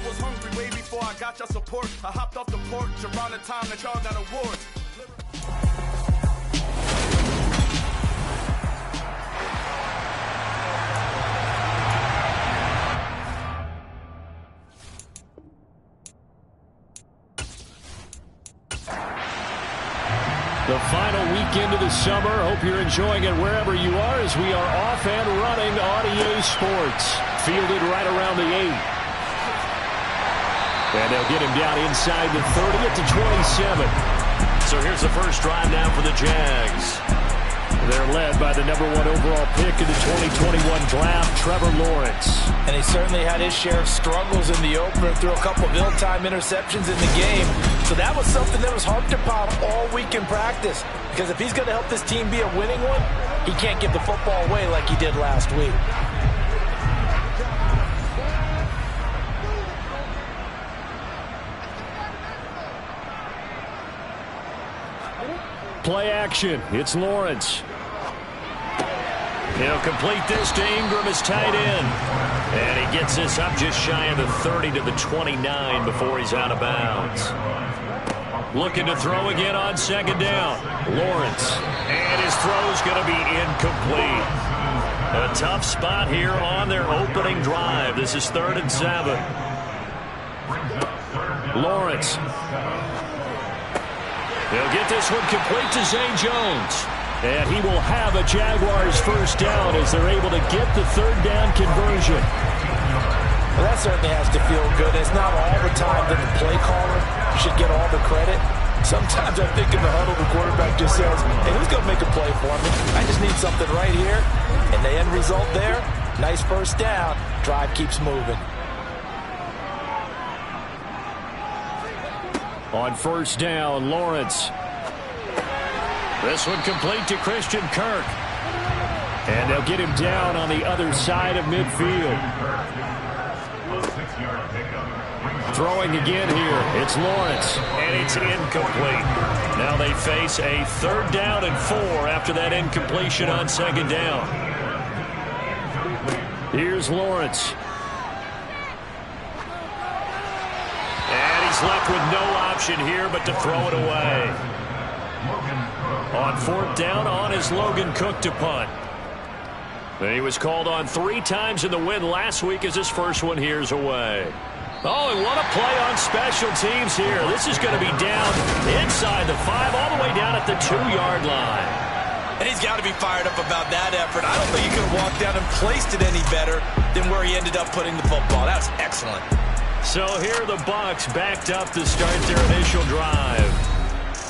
I was hungry way before I got your support. I hopped off the porch around the time that y'all got awards. The final weekend of the summer. Hope you're enjoying it wherever you are as we are off and running on EA Sports. Fielded right around the 8. And they'll get him down inside the 30 at the 27. So here's the first drive now for the Jags. They're led by the #1 overall pick in the 2021 draft, Trevor Lawrence. And he certainly had his share of struggles in the opener, threw a couple of ill-timed interceptions in the game. So that was something that was harped upon all week in practice. Because if he's going to help this team be a winning one, he can't give the football away like he did last week. Play action. It's Lawrence. He'll complete this to Ingram, his tight end. And he gets this up just shy of the 30 to the 29 before he's out of bounds. Looking to throw again on second down. Lawrence. And his throw's going to be incomplete. A tough spot here on their opening drive. This is 3rd and 7. Lawrence. They'll get this one complete to Zay Jones. And he will have a Jaguars first down as they're able to get the 3rd down conversion. Well, that certainly has to feel good. It's not all the time that the play caller should get all the credit. Sometimes I think in the huddle, the quarterback just says, hey, who's going to make a play for me? I just need something right here. And the end result there, nice first down. Drive keeps moving. On first down, Lawrence. This one complete to Christian Kirk. And they'll get him down on the other side of midfield. Throwing again here. It's Lawrence. And it's incomplete. Now they face a 3rd down and 4 after that incompletion on second down. Here's Lawrence. And he's left with no option here but to throw it away. On 4th down, on is Logan Cook to punt. And he was called on 3 times in the win last week as his first one here's away. Oh, and what a play on special teams here. This is going to be down inside the 5, all the way down at the 2-yard line. And he's got to be fired up about that effort. I don't think he could have walked down and placed it any better than where he ended up putting the football. That was excellent. So here are the Bucs backed up to start their initial drive.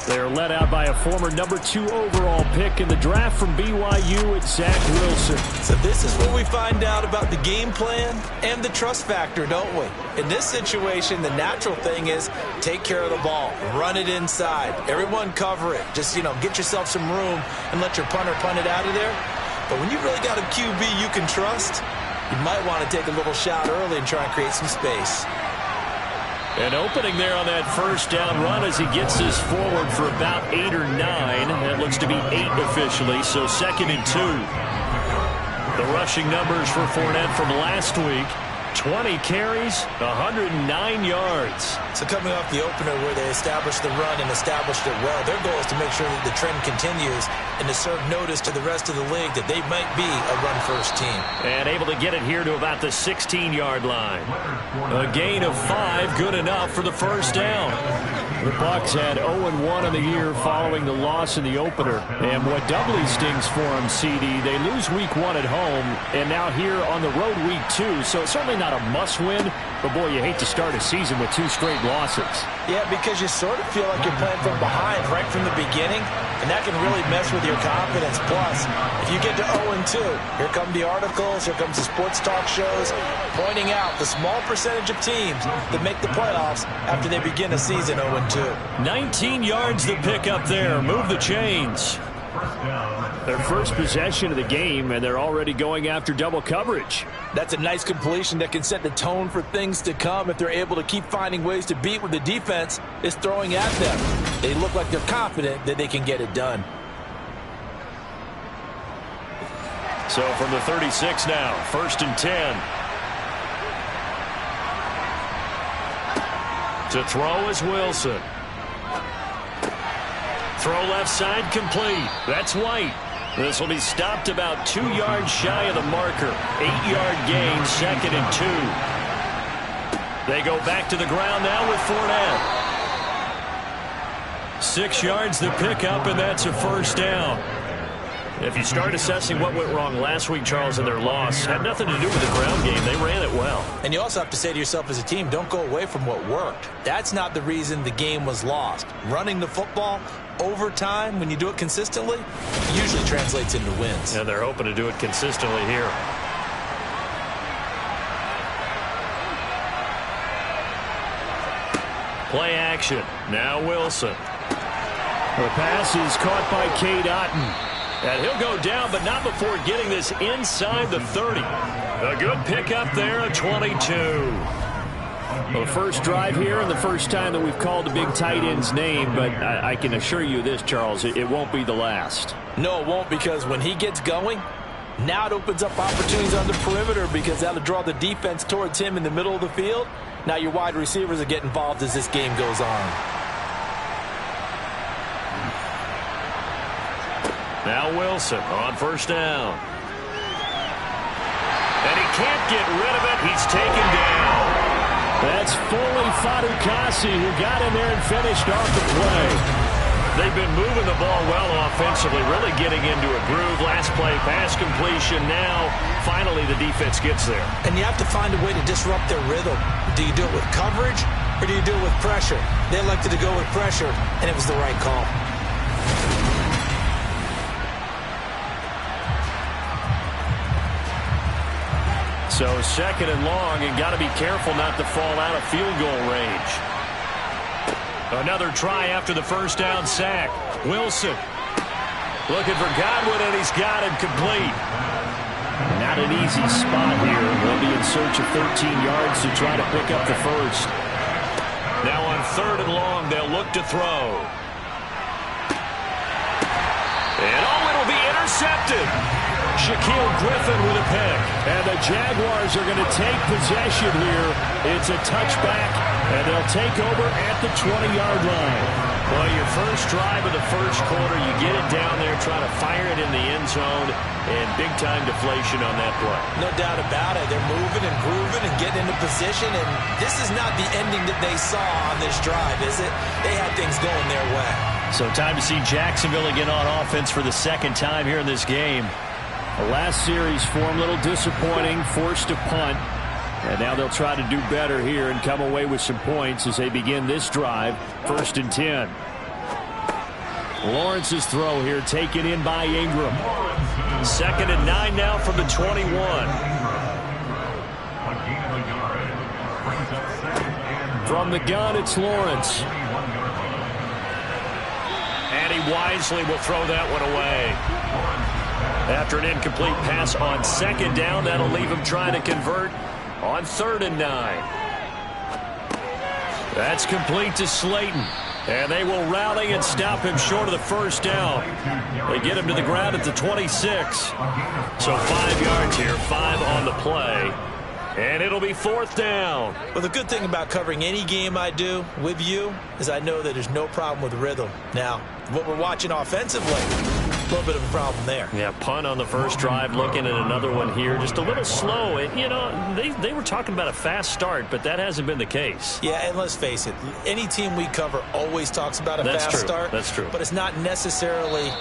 They're led out by a former #2 overall pick in the draft from BYU, it's Zach Wilson. So this is where we find out about the game plan and the trust factor, don't we? In this situation, the natural thing is take care of the ball. Run it inside. Everyone cover it. Just, get yourself some room and let your punter punt it out of there. But when you really got a QB you can trust, you might want to take a little shot early and try and create some space. An opening there on that first down run as he gets this forward for about 8 or 9. That looks to be 8 officially, so 2nd and 2. The rushing numbers for Fournette from last week, 20 carries, 109 yards. So coming off the opener where they established the run and established it well, their goal is to make sure that the trend continues and to serve notice to the rest of the league that they might be a run-first team. And able to get it here to about the 16-yard line. A gain of 5, good enough for the first down. The Bucs had 0-1 in the year following the loss in the opener. And what doubly stings for them, CD, they lose week 1 at home, and now here on the road week 2. So it's certainly not a must-win, but boy, you hate to start a season with 2 straight losses. Yeah, because you sort of feel like you're playing from behind right from the beginning, and that can really mess with your confidence. Plus, if you get to 0-2, here come the articles, here comes the sports talk shows, pointing out the small percentage of teams that make the playoffs after they begin a season 0-2. 19 yards to pick up there. Move the chains. Their first possession of the game, and they're already going after double coverage. That's a nice completion that can set the tone for things to come if they're able to keep finding ways to beat what the defense is throwing at them. They look like they're confident that they can get it done. So from the 36 now, 1st and 10. To throw is Wilson. Throw left side complete. That's White. This will be stopped about 2 yards shy of the marker. 8-yard gain, 2nd and 2. They go back to the ground now with Fournette. 6 yards the pickup, and that's a first down. If you start assessing what went wrong last week, Charles, in their loss, had nothing to do with the ground game. They ran it well. And you also have to say to yourself as a team, don't go away from what worked. That's not the reason the game was lost. Running the football over time, when you do it consistently, usually translates into wins. And they're hoping to do it consistently here. Play action. Now Wilson. The pass is caught by Cade Otton. And he'll go down, but not before getting this inside the 30. A good pickup there, a 22. Well, the first drive here and the first time that we've called a big tight end's name, but I can assure you this, Charles, it won't be the last. No, it won't, because when he gets going, now it opens up opportunities on the perimeter because that'll draw the defense towards him in the middle of the field. Now your wide receivers will get involved as this game goes on. Now Wilson on first down. And he can't get rid of it. He's taken down. That's Foley Fatukasi who got in there and finished off the play. They've been moving the ball well offensively, really getting into a groove. Last play, pass completion. Now, finally, the defense gets there. And you have to find a way to disrupt their rhythm. Do you do it with coverage or do you do it with pressure? They elected to go with pressure, and it was the right call. So 2nd and long, and got to be careful not to fall out of field goal range. Another try after the first down sack. Wilson looking for Godwin, and he's got him complete. Not an easy spot here. They'll be in search of 13 yards to try to pick up the first. Now on 3rd and long, they'll look to throw. And it'll be intercepted. Shaquille Griffin with a pick. And the Jaguars are going to take possession here. It's a touchback, and they'll take over at the 20-yard line. Well, your first drive of the first quarter, you get it down there, try to fire it in the end zone, and big-time deflation on that play. No doubt about it. They're moving and grooving and getting into position, and this is not the ending that they saw on this drive, is it? They had things going their way. So time to see Jacksonville again on offense for the 2nd time here in this game. The last series for them, a little disappointing, forced to punt. And now they'll try to do better here and come away with some points as they begin this drive. 1st and 10. Lawrence's throw here taken in by Ingram. 2nd and 9 now from the 21. From the gun, it's Lawrence. And he wisely will throw that one away. After an incomplete pass on 2nd down, that'll leave him trying to convert on 3rd and 9. That's complete to Slayton. And they will rally and stop him short of the first down. They get him to the ground at the 26. So 5 yards here, 5 on the play. And it'll be 4th down. Well, the good thing about covering any game I do with you is I know that there's no problem with rhythm. Now, what we're watching offensively, a little bit of a problem there. Yeah, punt on the first drive, looking at another one here. Just a little slow. And, you know, they were talking about a fast start, but that hasn't been the case. Yeah, and let's face it, any team we cover always talks about a fast start. That's true. But it's not necessarily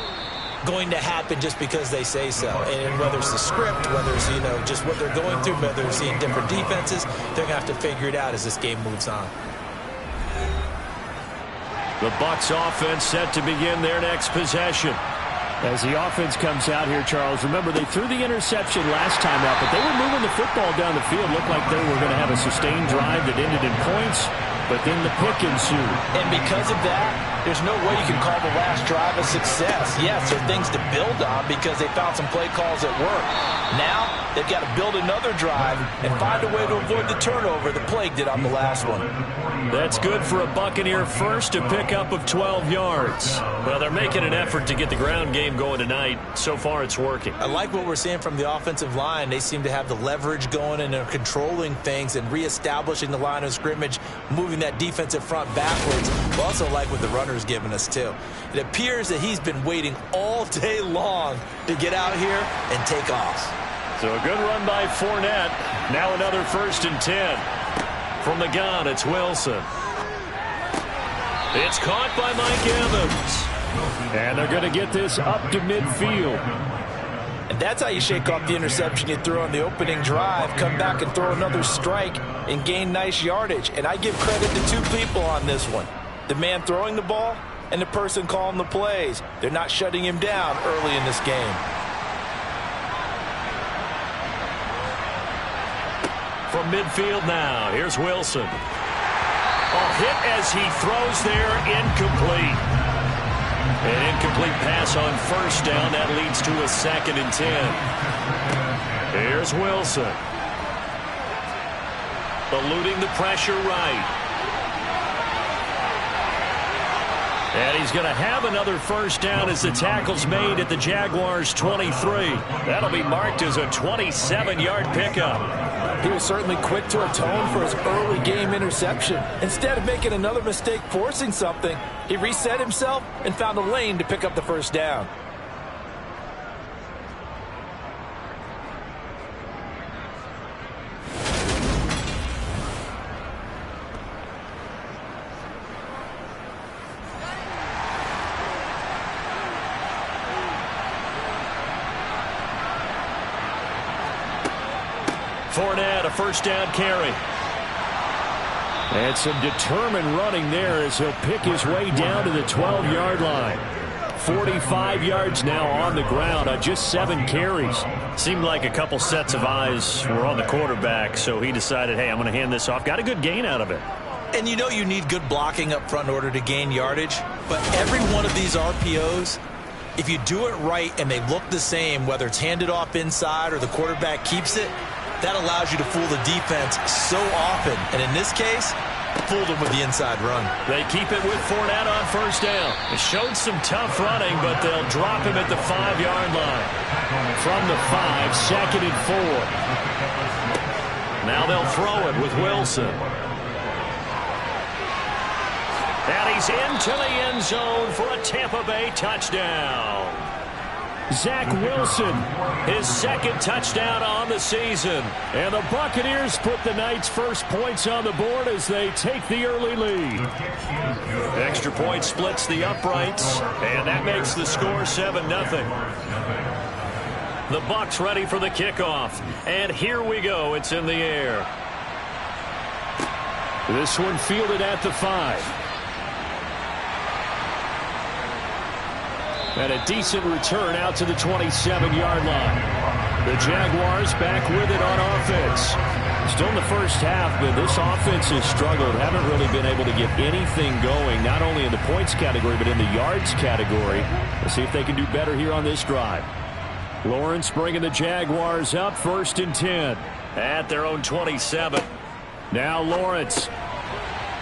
going to happen just because they say so. And whether it's the script, whether it's, you know, just what they're going through, whether they're seeing different defenses, they're going to have to figure it out as this game moves on. The Bucs offense set to begin their next possession. As the offense comes out here, Charles, remember they threw the interception last time out, but they were moving the football down the field. Looked like they were going to have a sustained drive that ended in points, but then the pick ensued. And because of that, there's no way you can call the last drive a success. Yes, there are things to build on because they found some play calls that work. Now, they've got to build another drive and find a way to avoid the turnover the plague did on the last one. That's good for a Buccaneer first, a pickup of 12 yards. Well, they're making an effort to get the ground game going tonight. So far, it's working. I like what we're seeing from the offensive line. They seem to have the leverage going and they're controlling things and reestablishing the line of scrimmage, moving that defensive front backwards. I also like what the runner's giving us, too. It appears that he's been waiting all day long to get out here and take off. So a good run by Fournette. Now another 1st and 10. From the gun, it's Wilson. It's caught by Mike Evans. And they're going to get this up to midfield. And that's how you shake off the interception you threw on the opening drive, come back and throw another strike and gain nice yardage. And I give credit to two people on this one. The man throwing the ball and the person calling the plays. They're not shutting him down early in this game. From midfield now, here's Wilson. A hit as he throws there, incomplete. An incomplete pass on 1st down. That leads to a 2nd and 10. Here's Wilson. Eluding the pressure right. And he's going to have another 1st down as the tackle's made at the Jaguars' 23. That'll be marked as a 27-yard pickup. He was certainly quick to atone for his early game interception. Instead of making another mistake forcing something, he reset himself and found a lane to pick up the 1st down. Fournette, a 1st down carry. And some determined running there as he'll pick his way down to the 12-yard line. 45 yards now on the ground on just 7 carries. Seemed like a couple sets of eyes were on the quarterback, so he decided, hey, I'm going to hand this off. Got a good gain out of it. And you know you need good blocking up front in order to gain yardage, but every one of these RPOs, if you do it right and they look the same, whether it's handed off inside or the quarterback keeps it, that allows you to fool the defense so often. And in this case, fooled them with the inside run. They keep it with Fournette on 1st down. It showed some tough running, but they'll drop him at the 5-yard line. From the 5, 2nd and 4. Now they'll throw it with Wilson. And he's into the end zone for a Tampa Bay touchdown. Zach Wilson, his 2nd touchdown on the season. And the Buccaneers put the night's first points on the board as they take the early lead. Extra point splits the uprights, and that makes the score 7-0. The Bucs ready for the kickoff. And here we go. It's in the air. This one fielded at the 5. And a decent return out to the 27-yard line. The Jaguars back with it on offense. Still in the first half, but this offense has struggled. Haven't really been able to get anything going, not only in the points category, but in the yards category. Let's see if they can do better here on this drive. Lawrence bringing the Jaguars up, 1st and 10. At their own 27. Now Lawrence.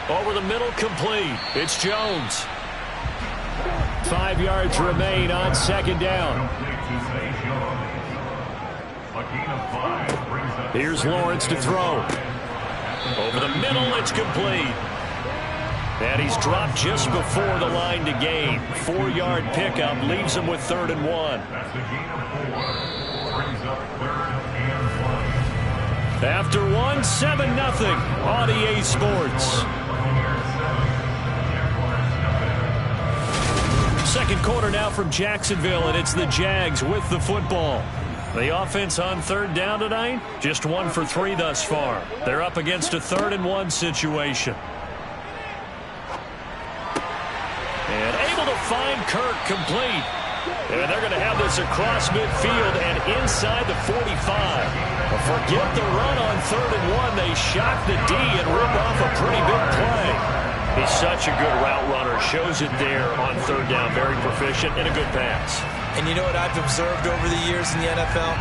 Over the middle, complete. It's Jones. 5 yards remain on 2nd down. Here's Lawrence to throw. Over the middle, it's complete. And he's dropped just before the line to gain. 4-yard pickup leaves him with 3rd and 1. After 1, 7-0 on EA Sports. Second quarter now from Jacksonville, and it's the Jags with the football. The offense on 3rd down tonight, just 1 for 3 thus far. They're up against a 3rd and 1 situation. And able to find Kirk complete. And they're going to have this across midfield and inside the 45. But forget the run on 3rd and 1. They shock the D and rip off a pretty big play. He's such a good route runner. Shows it there on third down. Very proficient and a good pass. And you know what I've observed over the years in the NFL?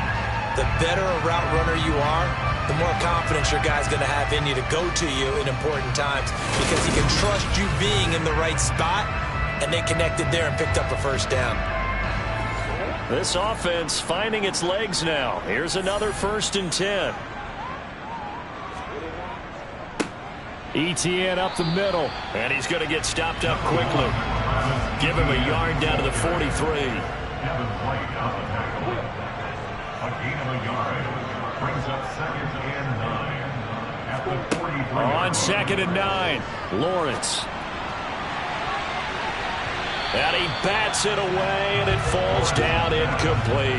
The better a route runner you are, the more confidence your guy's going to have in you to go to you in important times because he can trust you being in the right spot, and they connected there and picked up a first down. This offense finding its legs now. Here's another 1st and 10. ETN up the middle. And he's going to get stopped up quickly. Give him a yard down to the 43. On 2nd and 9, Lawrence. And he bats it away, and it falls down incomplete.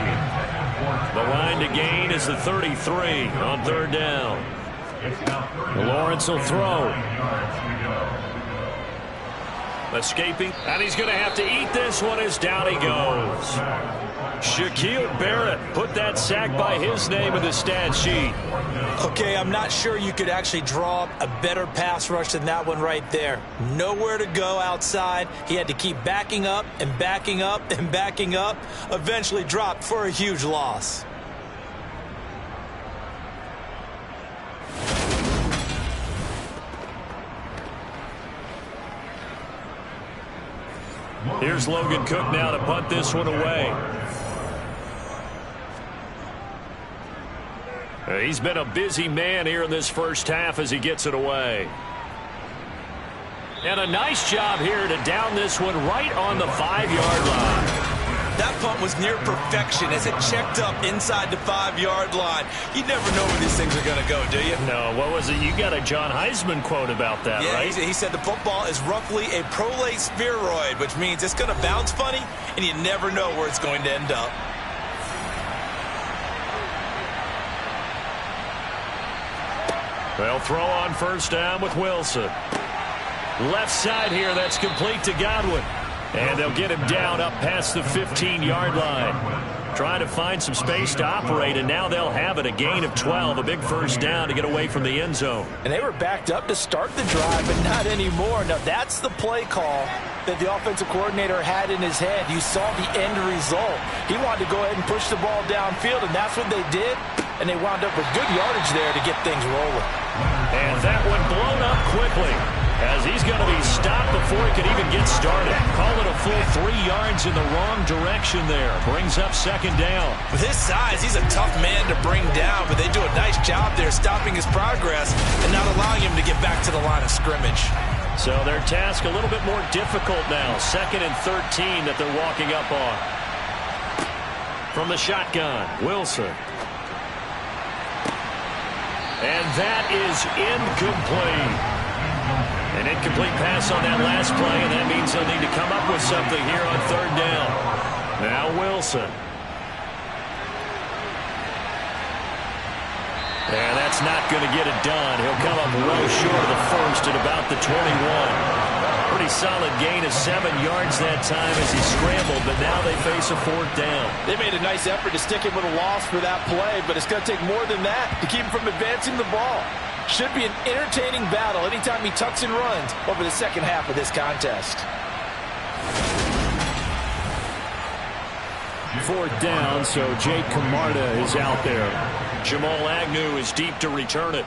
The line to gain is the 33 on third down. Lawrence will throw. Escaping, and he's going to have to eat this one as down he goes. Shaquille Barrett put that sack by his name in the stat sheet. Okay, I'm not sure you could actually draw up a better pass rush than that one right there. Nowhere to go outside. He had to keep backing up and backing up and backing up. Eventually dropped for a huge loss. Here's Logan Cook now to punt this one away. He's been a busy man here in this first half as he gets it away. And a nice job here to down this one right on the 5-yard line. That punt was near perfection as it checked up inside the 5-yard line. You never know where these things are going to go, do you? No, what was it? You got a John Heisman quote about that, yeah, right? He said the football is roughly a prolate spheroid, which means it's going to bounce funny, and you never know where it's going to end up. They'll throw on first down with Wilson. Left side here, that's complete to Godwin. And they'll get him down up past the 15-yard line. Trying to find some space to operate, and now they'll have it. A gain of 12, a big first down to get away from the end zone. And they were backed up to start the drive, but not anymore. Now, that's the play call that the offensive coordinator had in his head. You saw the end result. He wanted to go ahead and push the ball downfield, and that's what they did. And they wound up with good yardage there to get things rolling. And that one blown up quickly, as he's going to be stopped before he can even get started. Call it a full 3 yards in the wrong direction there. Brings up second down. With his size, he's a tough man to bring down, but they do a nice job there stopping his progress and not allowing him to get back to the line of scrimmage. So their task a little bit more difficult now. 2nd and 13 that they're walking up on. From the shotgun, Wilson. And that is incomplete. An incomplete pass on that last play, and that means they'll need to come up with something here on third down. Now Wilson. And that's not going to get it done. He'll come up well short of the first at about the 21. Pretty solid gain of 7 yards that time as he scrambled, but now they face a 4th down. They made a nice effort to stick him with a loss for that play, but it's going to take more than that to keep him from advancing the ball. Should be an entertaining battle anytime he tucks and runs over the second half of this contest. 4th down, so Jake Camarda is out there. Jamal Agnew is deep to return it.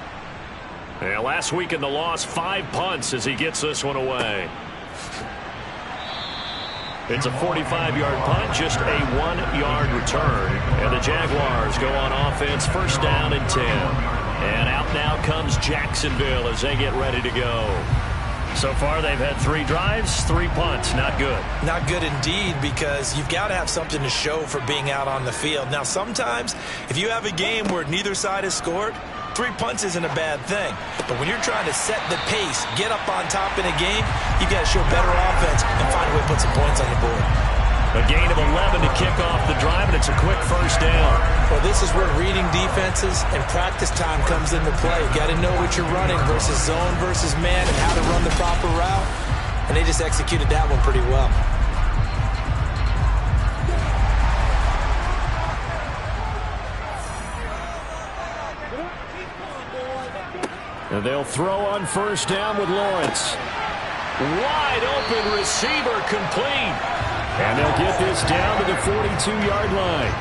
And last week in the loss, 5 punts as he gets this one away. It's a 45-yard punt, just a 1-yard return. And the Jaguars go on offense, first down and 10. And out now comes Jacksonville as they get ready to go. So far, they've had 3 drives, 3 punts. Not good. Not good indeed, because you've got to have something to show for being out on the field. Now, sometimes, if you have a game where neither side has scored, 3 punts isn't a bad thing. But when you're trying to set the pace, get up on top in a game, you've got to show better offense and find a way to put some points on the board. A gain of 11 to kick off the drive, and it's a quick first down. Well, this is where reading defenses and practice time comes into play. You got to know what you're running versus zone versus man and how to run the proper route. And they just executed that one pretty well. And they'll throw on first down with Lawrence. Wide open receiver complete. And they'll get this down to the 42-yard line.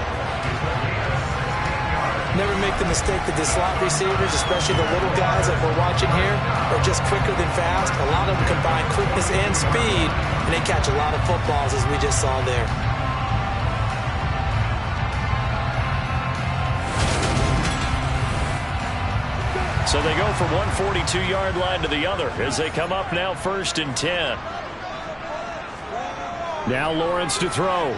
Never make the mistake that the slot receivers, especially the little guys that we're watching here, are just quicker than fast. A lot of them combine quickness and speed, and they catch a lot of footballs, as we just saw there. So they go from one 42-yard line to the other as they come up now 1st and 10. Now Lawrence to throw.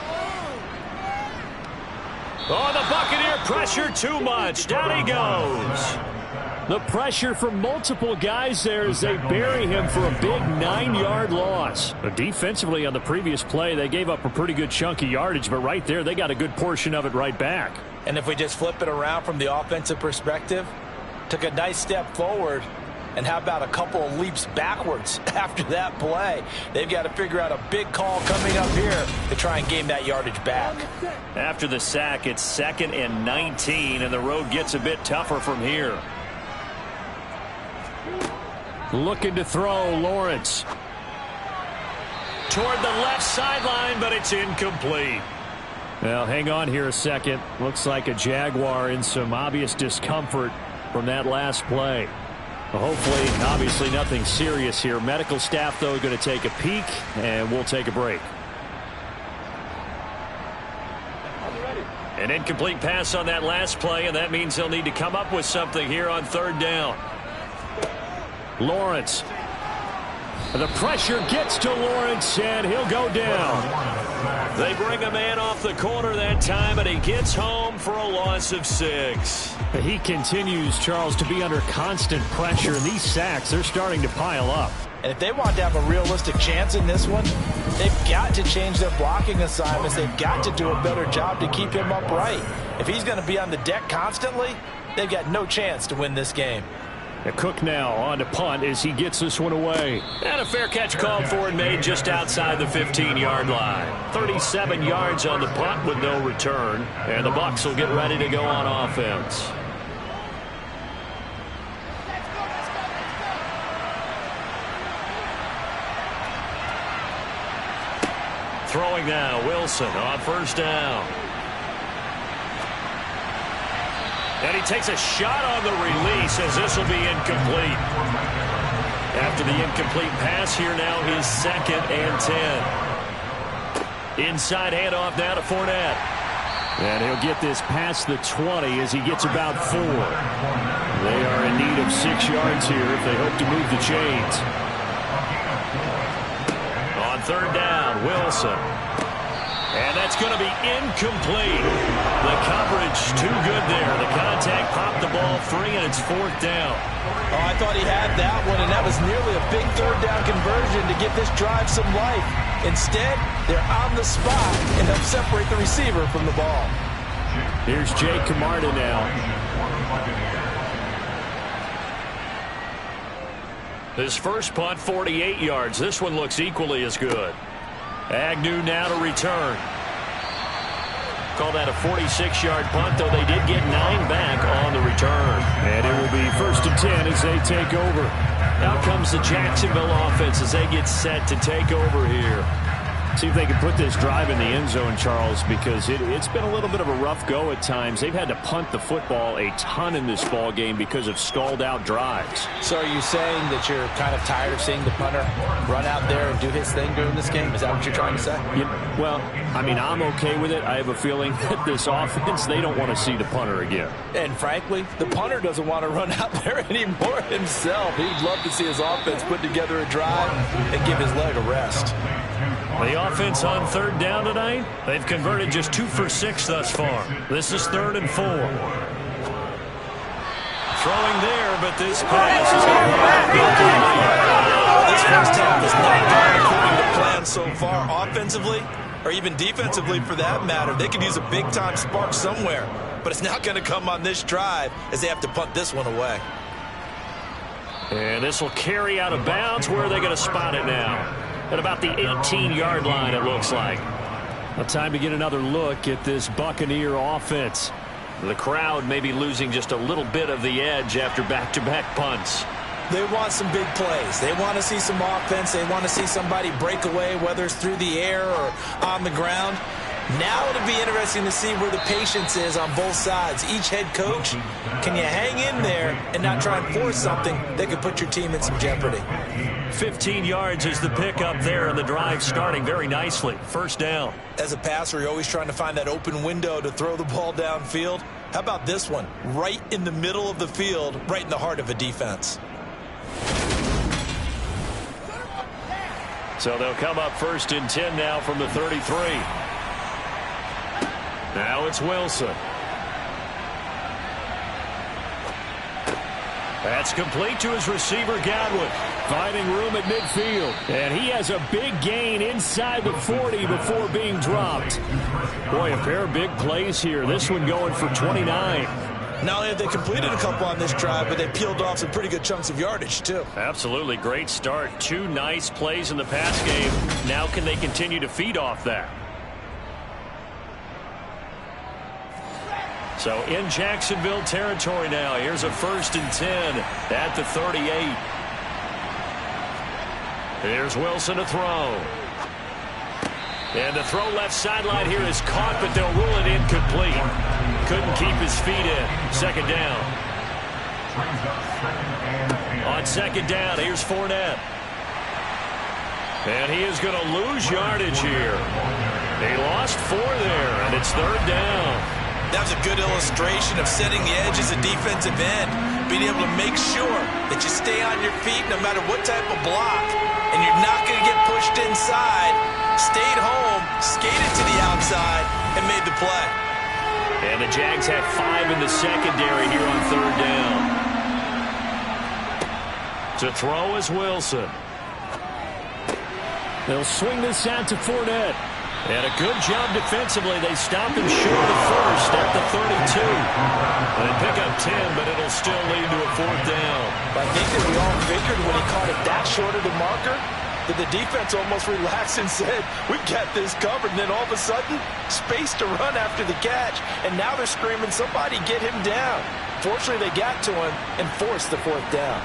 Oh, the Buccaneer pressure too much. Down he goes. The pressure from multiple guys there as they bury him for a big 9-yard loss. Defensively on the previous play, they gave up a pretty good chunk of yardage, but right there they got a good portion of it right back. And if we just flip it around from the offensive perspective, took a nice step forward, and how about a couple of leaps backwards after that play? They've got to figure out a big call coming up here to try and gain that yardage back. After the sack, it's 2nd and 19, and the road gets a bit tougher from here. Looking to throw, Lawrence. Toward the left sideline, but it's incomplete. Well, hang on here a second. Looks like a Jaguar in some obvious discomfort from that last play. Well, hopefully, obviously nothing serious here. Medical staff, though, going to take a peek, and we'll take a break. An incomplete pass on that last play, and that means they'll need to come up with something here on 3rd down. Lawrence. The pressure gets to Lawrence, and he'll go down. They bring a man off the corner that time, and he gets home for a loss of 6. He continues, Charles, to be under constant pressure, and these sacks, they're starting to pile up. And if they want to have a realistic chance in this one, they've got to change their blocking assignments. They've got to do a better job to keep him upright. If he's going to be on the deck constantly, they've got no chance to win this game. Cook now on to punt as he gets this one away. And a fair catch called for and made just outside the 15-yard line. 37 yards on the punt with no return. And the Bucs will get ready to go on offense. Throwing now, Wilson on 1st down. And he takes a shot on the release as this will be incomplete. After the incomplete pass, here now is 2nd and 10. Inside handoff now to Fournette. And he'll get this past the 20 as he gets about 4. They are in need of 6 yards here if they hope to move the chains. On 3rd down, Wilson. And that's going to be incomplete. The coverage too good there. The contact popped the ball free, and it's 4th down. Oh, I thought he had that one, and that was nearly a big 3rd down conversion to give this drive some life. Instead, they're on the spot and they'll separate the receiver from the ball. Here's Jake Camarda now. His first punt, 48 yards. This one looks equally as good. Agnew now to return. Call that a 46-yard punt, though they did get 9 back on the return. And it will be 1st and 10 as they take over. Out comes the Jacksonville offense as they get set to take over here. See if they can put this drive in the end zone, Charles, because it's been a little bit of a rough go at times. They've had to punt the football a ton in this ball game because of stalled-out drives. So are you saying that you're kind of tired of seeing the punter run out there and do his thing during this game? Is that what you're trying to say? Well, I mean, I'm okay with it. I have a feeling that this offense, they don't want to see the punter again. And frankly, the punter doesn't want to run out there anymore himself. He'd love to see his offense put together a drive and give his leg a rest. The offense on 3rd down tonight, they've converted just 2 for 6 thus far. This is 3rd and 4. Throwing there, but this pass is going to This first half is not going according to plan so far. Offensively, or even defensively for that matter, they could use a big-time spark somewhere. But it's not going to come on this drive as they have to punt this one away. And this will carry out of bounds. Where are they going to spot it now? At about the 18-yard line, it looks like. Well, time to get another look at this Buccaneer offense. The crowd may be losing just a little bit of the edge after back-to-back punts. They want some big plays. They want to see some offense. They want to see somebody break away, whether it's through the air or on the ground. Now it'll be interesting to see where the patience is on both sides. Each head coach, can you hang in there and not try and force something that could put your team in some jeopardy? 15 yards is the pickup there, and the drive starting very nicely. First down. As a passer, you're always trying to find that open window to throw the ball downfield. How about this one? Right in the middle of the field, right in the heart of a defense. So they'll come up 1st and 10 now from the 33. Now it's Wilson. That's complete to his receiver, Godwin. Finding room at midfield. And he has a big gain inside the 40 before being dropped. Boy, a pair of big plays here. This one going for 29. Not only have they completed a couple on this drive, but they peeled off some pretty good chunks of yardage, too. Absolutely. Great start. 2 nice plays in the pass game. Now can they continue to feed off that? So in Jacksonville territory now. Here's a 1st and 10 at the 38. Here's Wilson to throw. And the throw left sideline here is caught, but they'll rule it incomplete. Couldn't keep his feet in. Second down. On second down, here's Fournette. And he is going to lose yardage here. He lost 4 there, and it's 3rd down. That was a good illustration of setting the edge as a defensive end. Being able to make sure that you stay on your feet no matter what type of block. And you're not going to get pushed inside. Stayed home, skated to the outside, and made the play. And the Jags have 5 in the secondary here on 3rd down. To throw is Wilson. They'll swing this out to Fournette. And a good job defensively. They stop him short of the 1st at the 32. They pick up 10, but it'll still lead to a 4th down. I think that we all figured when he caught it that short of the marker that the defense almost relaxed and said, we've got this covered. And then all of a sudden, space to run after the catch. And now they're screaming, somebody get him down. Fortunately, they got to him and forced the 4th down.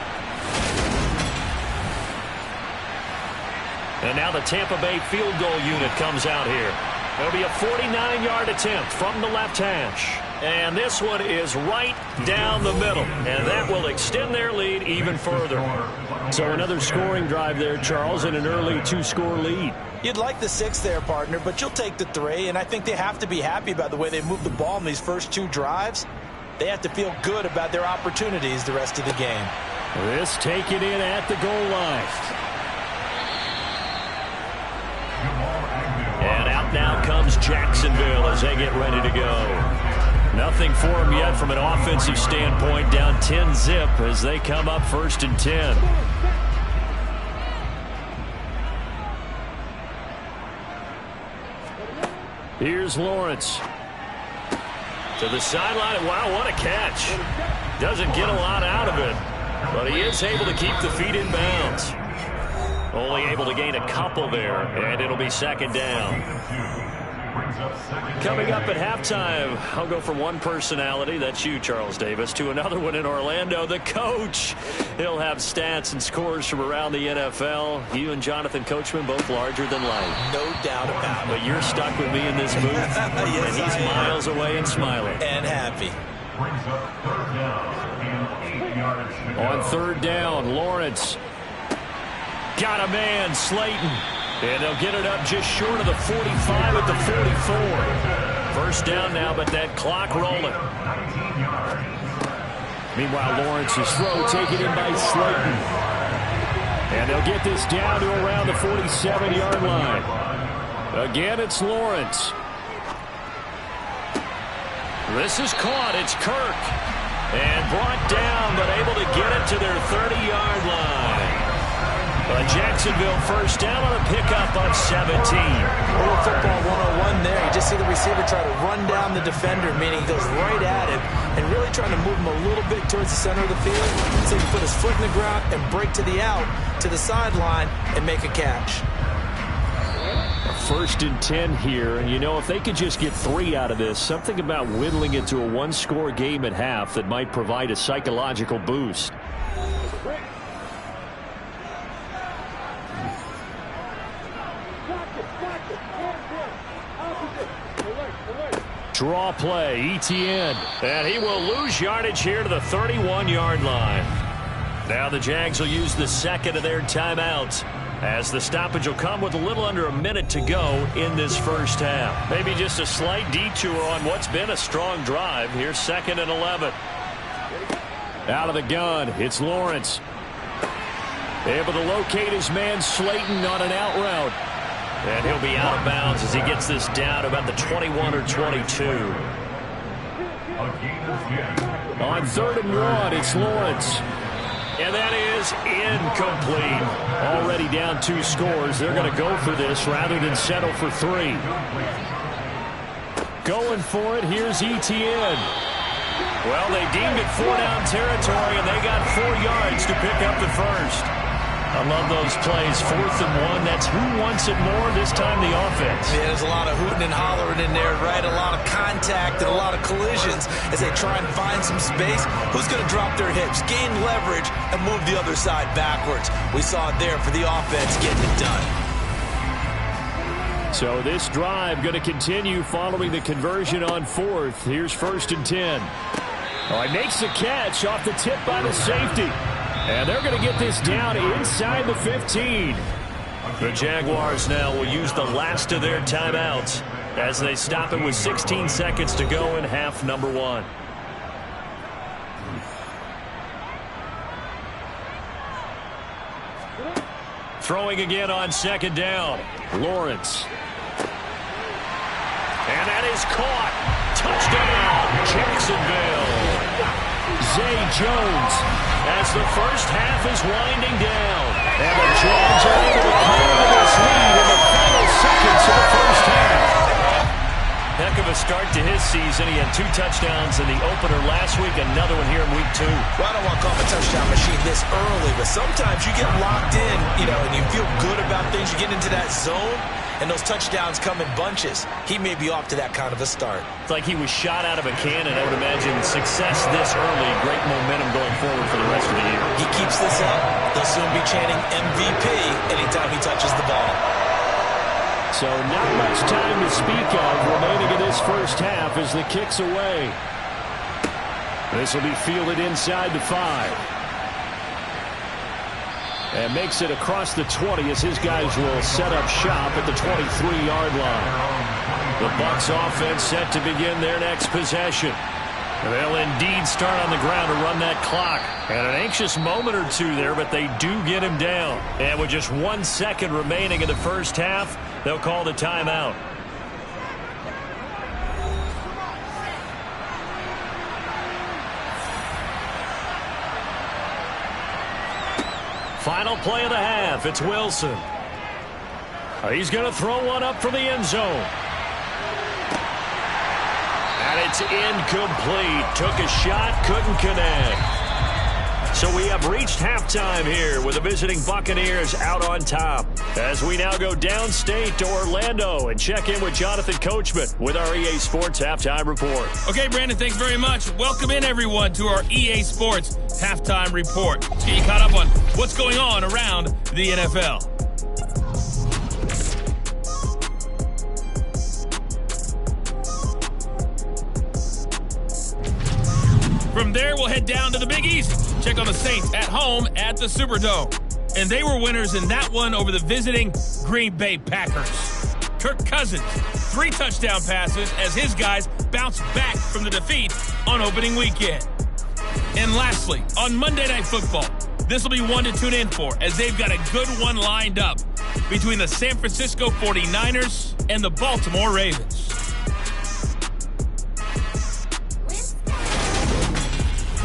And now the Tampa Bay field goal unit comes out here. It'll be a 49-yard attempt from the left hash. And this one is right down the middle. And that will extend their lead even further. So another scoring drive there, Charles, and an early 2-score lead. You'd like the 6 there, partner, but you'll take the 3. And I think they have to be happy about the way they moved the ball in these first 2 drives. They have to feel good about their opportunities the rest of the game. This taken in at the goal line. And out now comes Jacksonville as they get ready to go. Nothing for them yet from an offensive standpoint. Down 10-zip as they come up 1st and 10. Here's Lawrence. To the sideline. Wow, what a catch. Doesn't get a lot out of it, but he is able to keep the feet in bounds. Only able to gain a couple there, and it'll be 2nd down. Coming up at halftime, I'll go from one personality, that's you, Charles Davis, to another one in Orlando, the coach. He'll have stats and scores from around the NFL. You and Jonathan Coachman, both larger than life. No doubt about it. But you're stuck with me in this booth, yes, and he's miles away and smiling. And happy. On 3rd down, Lawrence. Got a man, Slayton. And they'll get it up just short of the 45 at the 44. 1st down now, but that clock rolling. Meanwhile, Lawrence's throw taken in by Slayton. And they'll get this down to around the 47-yard line. Again, it's Lawrence. This is caught. It's Kirk. And brought down, but able to get it to their 30-yard line. Jacksonville 1st down on a pickup of 17. A little football 101 there. You just see the receiver try to run down the defender, meaning he goes right at him and really trying to move him a little bit towards the center of the field so he can put his foot in the ground and break to the out, to the sideline, and make a catch. 1st and 10 here, and you know, if they could just get 3 out of this, something about whittling it to a 1-score game at half that might provide a psychological boost. Draw play, Etienne. And he will lose yardage here to the 31-yard line. Now the Jags will use the second of their timeouts, as the stoppage will come with a little under a minute to go in this first half. Maybe just a slight detour on what's been a strong drive. Here's 2nd and 11. Out of the gun, it's Lawrence. Able to locate his man Slayton on an out route. And he'll be out of bounds as he gets this down about the 21 or 22. On 3rd and 1, it's Lawrence. And that is incomplete. Already down 2 scores. They're going to go for this rather than settle for 3. Going for it, here's Etienne. Well, they deemed it 4-down territory, and they got 4 yards to pick up the first. I love those plays. 4th and 1. That's who wants it more, this time the offense. Yeah, there's a lot of hooting and hollering in there, right? A lot of contact and a lot of collisions as they try and find some space. Who's going to drop their hips, gain leverage, and move the other side backwards? We saw it there for the offense getting it done. So this drive going to continue following the conversion on 4th. Here's 1st and 10. Oh, he makes the catch off the tip by the safety. And they're going to get this down inside the 15. The Jaguars now will use the last of their timeouts as they stop it with 16 seconds to go in half number 1. Throwing again on 2nd down. Lawrence. And that is caught. Touchdown, Jacksonville. Zay Jones. As the first half is winding down. And the Jags are able to clear this lead in the final seconds of the first half. Heck of a start to his season. He had 2 touchdowns in the opener last week, another one here in week 2. Well, I don't want to call him a touchdown machine this early, but sometimes you get locked in, and you feel good about things. You get into that zone, and those touchdowns come in bunches. He may be off to that kind of a start. It's like he was shot out of a cannon. I would imagine success this early, great momentum going forward for the rest of the year. He keeps this up, they'll soon be chanting MVP anytime he touches the ball. So not much time to speak of remaining in this first half as the kick's away. This will be fielded inside the 5. And makes it across the 20 as his guys will set up shop at the 23-yard line. The Bucs offense set to begin their next possession. They'll indeed start on the ground to run that clock. And an anxious moment or two there, but they do get him down. And with just 1 second remaining in the first half, they'll call the timeout. Final play of the half. It's Wilson. He's going to throw one up for the end zone. And it's incomplete. Took a shot, couldn't connect. So we have reached halftime here with the visiting Buccaneers out on top. As we now go downstate to Orlando and check in with Jonathan Coachman with our EA Sports Halftime Report. Okay, Brandon, thanks very much. Welcome in, everyone, to our EA Sports Halftime Report. Let's get you caught up on what's going on around the NFL. From there, we'll head down to the Big East. Check on the Saints at home at the Superdome. And they were winners in that one over the visiting Green Bay Packers. Kirk Cousins, 3 touchdown passes as his guys bounced back from the defeat on opening weekend. And lastly, on Monday Night Football, this will be one to tune in for as they've got a good one lined up between the San Francisco 49ers and the Baltimore Ravens.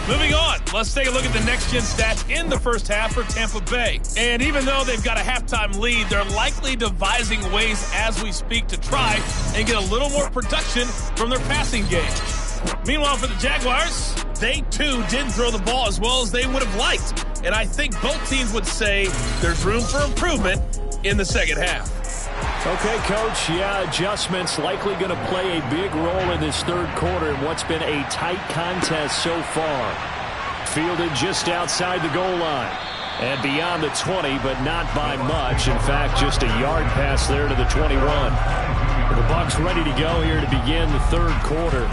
Moving on, let's take a look at the next-gen stats in the first half for Tampa Bay. And even though they've got a halftime lead, they're likely devising ways as we speak to try and get a little more production from their passing game. Meanwhile, for the Jaguars, they too didn't throw the ball as well as they would have liked. And I think both teams would say there's room for improvement in the second half. Okay, Coach, adjustments likely going to play a big role in this third quarter in what's been a tight contest so far. Fielded just outside the goal line and beyond the 20, but not by much. In fact, just a yard pass there to the 21. The Bucs ready to go here to begin the third quarter.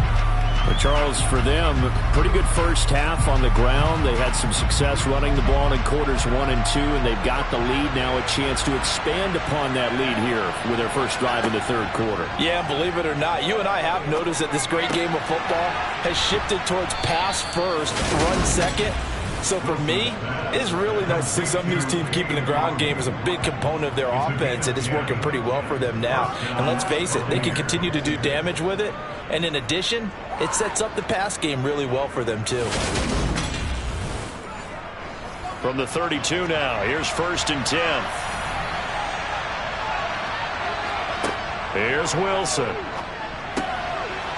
But Charles, for them, pretty good first half on the ground. They had some success running the ball in quarters 1 and 2, and they've got the lead now, a chance to expand upon that lead here with their first drive in the third quarter. Yeah, believe it or not, you and I have noticed that this great game of football has shifted towards pass first, run second. So for me, it's really nice to see some of these teams keeping the ground game as a big component of their offense, and it's working pretty well for them now. And let's face it, they can continue to do damage with it. And in addition, it sets up the pass game really well for them too. From the 32 now, here's 1st and 10. Here's Wilson.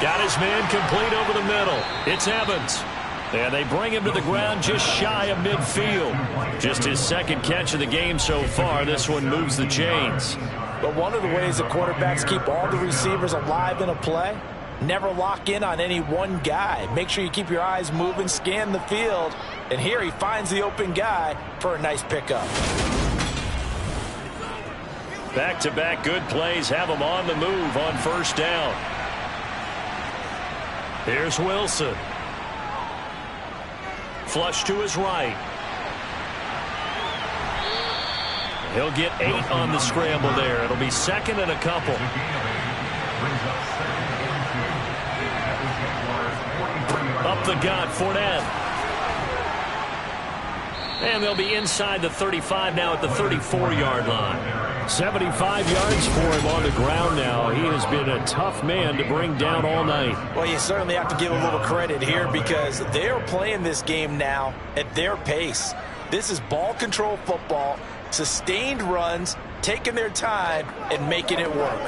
Got his man complete over the middle. It's Evans. And they bring him to the ground just shy of midfield. Just his second catch of the game so far. This one moves the chains. But one of the ways the quarterbacks keep all the receivers alive in a play, never lock in on any one guy. Make sure you keep your eyes moving, scan the field. And here he finds the open guy for a nice pickup. Back-to-back good plays have him on the move on first down. Here's Wilson. Flush to his right. He'll get 8 on the scramble there. It'll be 2nd and a couple. Up the gut, Fournette. And they'll be inside the 35 now at the 34-yard line. 75 yards for him on the ground now. He has been a tough man to bring down all night. Well, you certainly have to give a little credit here because they're playing this game now at their pace. This is ball control football, sustained runs, taking their time, and making it work.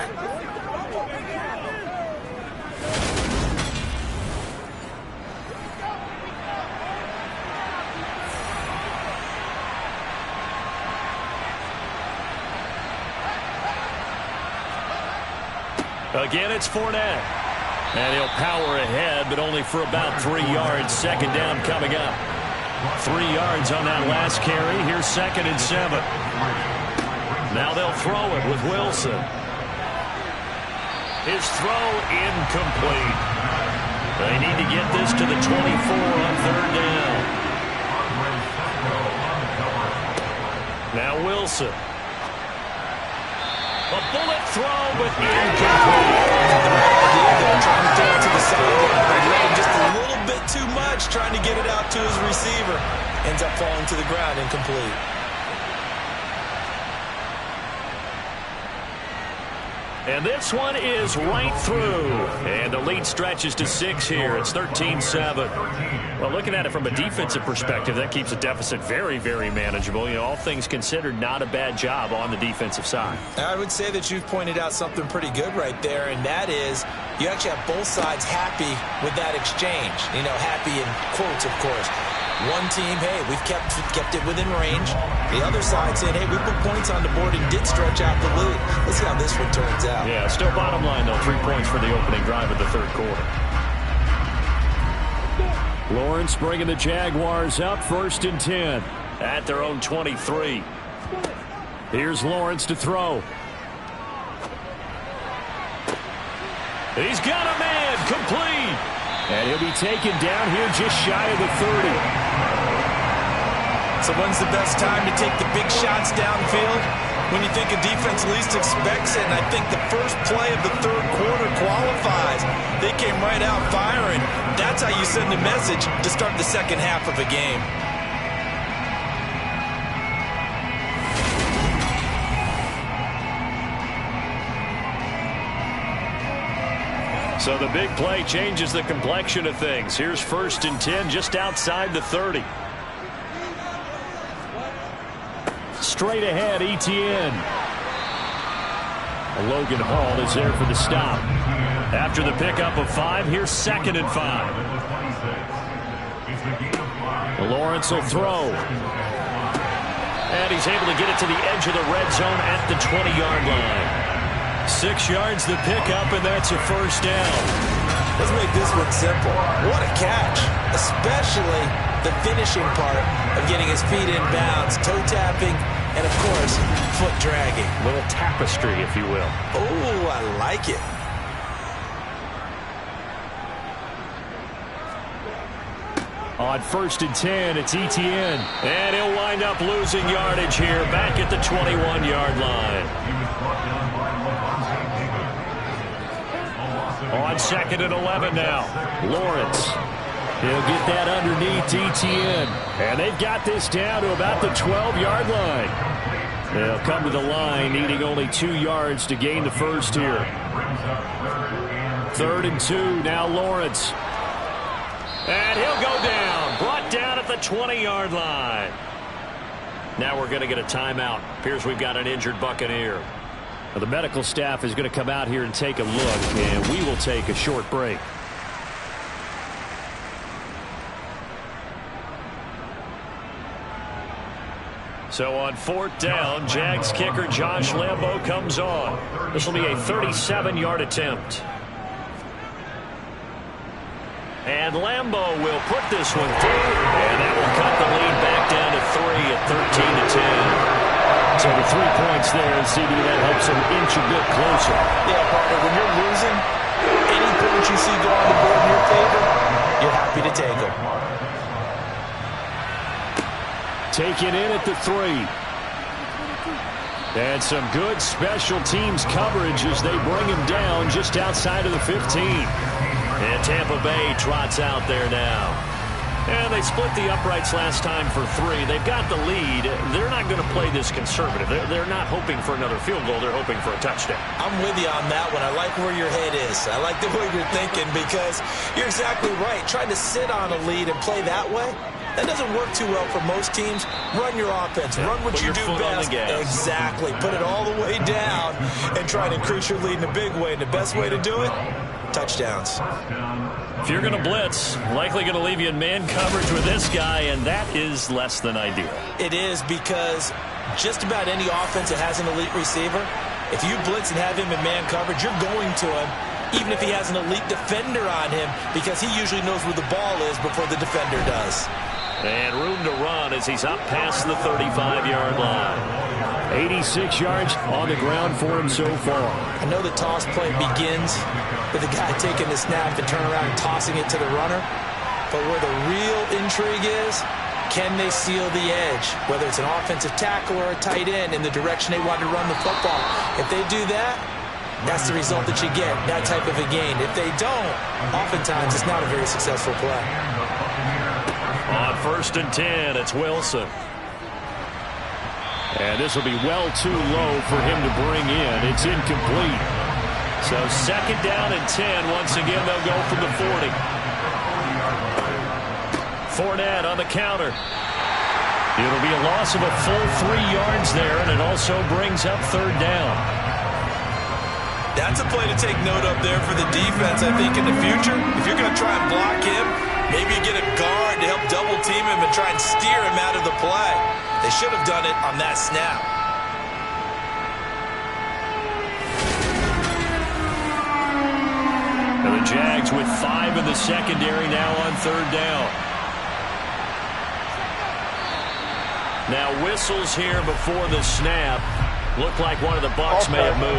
Again, it's Fournette. And he'll power ahead, but only for about 3 yards. 2nd down coming up. 3 yards on that last carry. Here's 2nd and 7. Now they'll throw it with Wilson. His throw incomplete. They need to get this to the 24 on 3rd down. Now Wilson. A bullet throw, but incomplete. Trying to throw it to the sideline, just a little bit too much, trying to get it out to his receiver. Ends up falling to the ground, incomplete. And this one is right through. And the lead stretches to 6 here. It's 13-7. Well, looking at it from a defensive perspective, that keeps the deficit very, very manageable. You know, all things considered, not a bad job on the defensive side. I would say that you've pointed out something pretty good right there, and that is you actually have both sides happy with that exchange. You know, happy in quotes, of course. One team, hey, we've kept it within range. The other side saying, hey, we put points on the board and did stretch out the lead. Let's see how this one turns out. Yeah, still bottom line, though, 3 points for the opening drive of the third quarter. Lawrence bringing the Jaguars up, 1st and 10. At their own 23. Here's Lawrence to throw. He's got a man, complete. And he'll be taken down here just shy of the 30. So when's the best time to take the big shots downfield? When you think a defense least expects it, and I think the first play of the third quarter qualifies. They came right out firing. That's how you send a message to start the second half of a game. So the big play changes the complexion of things. Here's 1st and 10 just outside the 30. Straight ahead, Etienne. Logan Hall is there for the stop. After the pickup of 5, here's 2nd and 5. Lawrence will throw. And he's able to get it to the edge of the red zone at the 20-yard line. 6 yards the pickup, and that's a 1st down. Let's make this one simple. What a catch, especially the finishing part of getting his feet in bounds, toe tapping, and of course, foot dragging. A little tapestry, if you will. Oh, I like it. On 1st and 10, it's Etienne. And he'll wind up losing yardage here, back at the 21-yard line. On 2nd and 11 now. Lawrence. He'll get that underneath Etienne. And they've got this down to about the 12-yard line. They'll come to the line, needing only 2 yards to gain the first here. 3rd and 2, now Lawrence. And he'll go down. Brought down at the 20-yard line. Now we're going to get a timeout. Appears we've got an injured Buccaneer. Well, the medical staff is going to come out here and take a look, and we will take a short break. So on 4th down, Jags kicker Josh Lambo comes on. This will be a 37-yard attempt. And Lambo will put this one through, and that will cut the lead back down to 3 at 13-10. So the 3 points there, CD, that helps them inch a bit closer. Yeah, partner, when you're losing, any points you see go on the board in your favor, you're happy to take them. Taken in at the 3. And some good special teams coverage as they bring him down just outside of the 15. And Tampa Bay trots out there now. And they split the uprights last time for 3. They've got the lead. They're not going to play this conservative. They're not hoping for another field goal. They're hoping for a touchdown. I'm with you on that one. I like where your head is. I like the way you're thinking because you're exactly right. Trying to sit on a lead and play that way, that doesn't work too well for most teams. Run your offense. Run what you do best. Exactly. Put it all the way down and try to increase your lead in a big way. And the best way to do it, touchdowns. If you're going to blitz, likely going to leave you in man coverage with this guy, and that is less than ideal. It is because just about any offense that has an elite receiver, if you blitz and have him in man coverage, you're going to him, even if he has an elite defender on him, because he usually knows where the ball is before the defender does. And room to run as he's up past the 35-yard line. 86 yards on the ground for him so far. I know the toss play begins with the guy taking the snap and turning around and tossing it to the runner. But where the real intrigue is, can they seal the edge? Whether it's an offensive tackle or a tight end in the direction they want to run the football. If they do that, that's the result that you get, that type of a gain. If they don't, oftentimes it's not a very successful play. On 1st and 10, it's Wilson. And this will be well too low for him to bring in. It's incomplete. So 2nd down and 10. Once again, they'll go from the 40. Fournette on the counter. It'll be a loss of a full 3 yards there, and it also brings up 3rd down. That's a play to take note of there for the defense, I think, in the future. If you're going to try and block him, maybe you get a guard to help double team him and try and steer him out of the play. They should have done it on that snap. And the Jags with 5 in the secondary now on 3rd down. Now whistles here before the snap. Looked like one of the Bucs may have moved.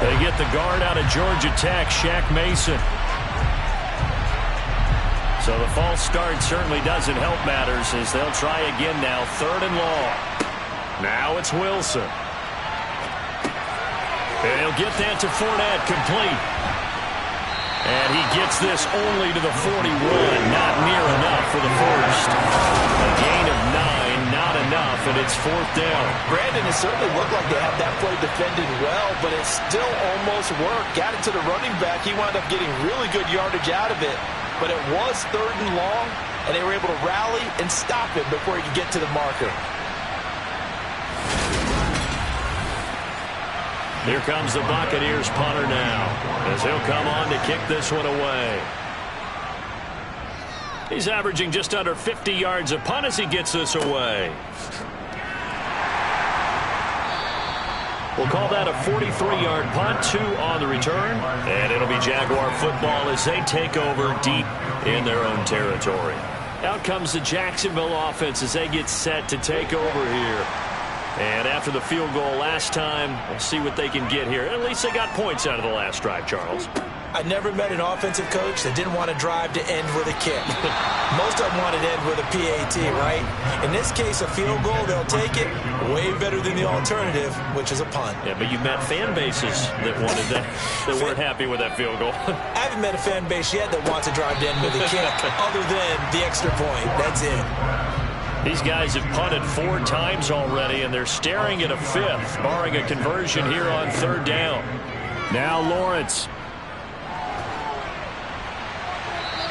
They get the guard out of Georgia Tech, Shaq Mason. So the false start certainly doesn't help matters as they'll try again now. 3rd and long. Now it's Wilson. And he'll get that to Fournette, complete. And he gets this only to the 41. Not near enough for the first. A gain of 9, not enough, and it's 4th down. Brandon, it certainly looked like they had that play defended well, but it still almost worked. Got it to the running back. He wound up getting really good yardage out of it. But it was 3rd and long, and they were able to rally and stop him before he could get to the marker. Here comes the Buccaneers punter now, as he'll come on to kick this one away. He's averaging just under 50 yards a punt as he gets this away. We'll call that a 43-yard punt, 2 on the return. And it'll be Jaguar football as they take over deep in their own territory. Out comes the Jacksonville offense as they get set to take over here. And after the field goal last time, we'll see what they can get here. At least they got points out of the last drive, Charles. I never met an offensive coach that didn't want to drive to end with a kick. Most of them want to end with a PAT, right? In this case, a field goal, they'll take it. Way better than the alternative, which is a punt. Yeah, but you met fan bases that wanted that, that weren't happy with that field goal. I haven't met a fan base yet that wants to drive to end with a kick, other than the extra point. That's it. These guys have punted 4 times already, and they're staring at a 5th, barring a conversion here on 3rd down. Now Lawrence.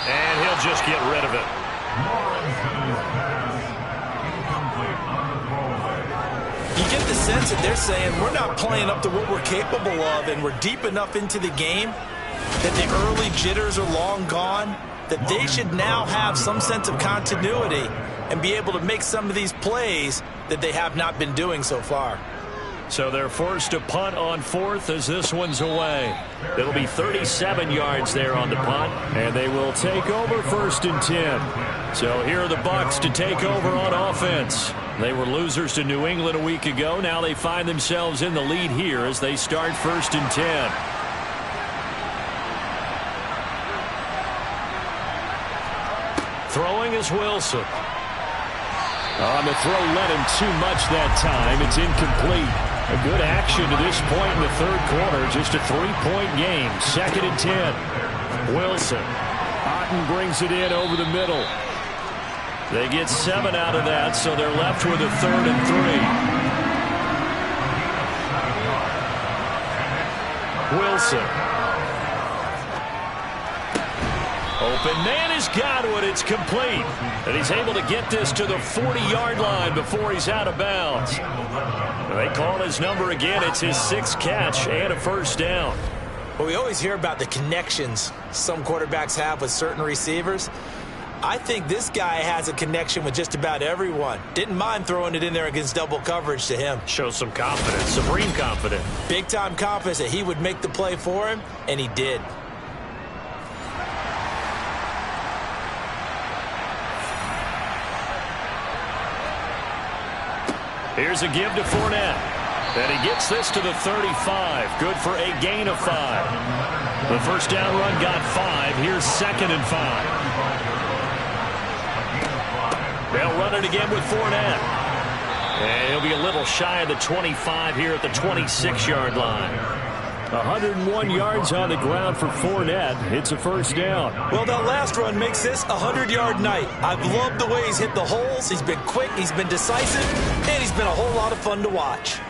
And he'll just get rid of it. You get the sense that they're saying we're not playing up to what we're capable of, and we're deep enough into the game that the early jitters are long gone, that they should now have some sense of continuity and be able to make some of these plays that they have not been doing so far. So they're forced to punt on 4th as this one's away. It'll be 37 yards there on the punt. And they will take over 1st and 10. So here are the Bucs to take over on offense. They were losers to New England a week ago. Now they find themselves in the lead here as they start 1st and 10. Throwing is Wilson. On the throw, led him too much that time. It's incomplete. A good action to this point in the 3rd quarter. Just a 3-point game. 2nd and 10. Wilson. Otten brings it in over the middle. They get 7 out of that, so they're left with a 3rd and 3. Wilson. Open man is Godwin. It's complete. And he's able to get this to the 40-yard line before he's out of bounds. They call his number again. It's his 6th catch and a 1st down. Well, we always hear about the connections some quarterbacks have with certain receivers. I think this guy has a connection with just about everyone. Didn't mind throwing it in there against double coverage to him. Shows some confidence, supreme confidence. Big-time confidence that he would make the play for him, and he did. Here's a give to Fournette. And he gets this to the 35. Good for a gain of 5. The 1st down run got 5. Here's 2nd and 5. They'll run it again with Fournette. And he'll be a little shy of the 25 here at the 26-yard line. 101 yards on the ground for Fournette. It's a 1st down. Well, that last run makes this a 100-yard night. I've loved the way he's hit the holes. He's been quick, he's been decisive, and he's been a whole lot of fun to watch.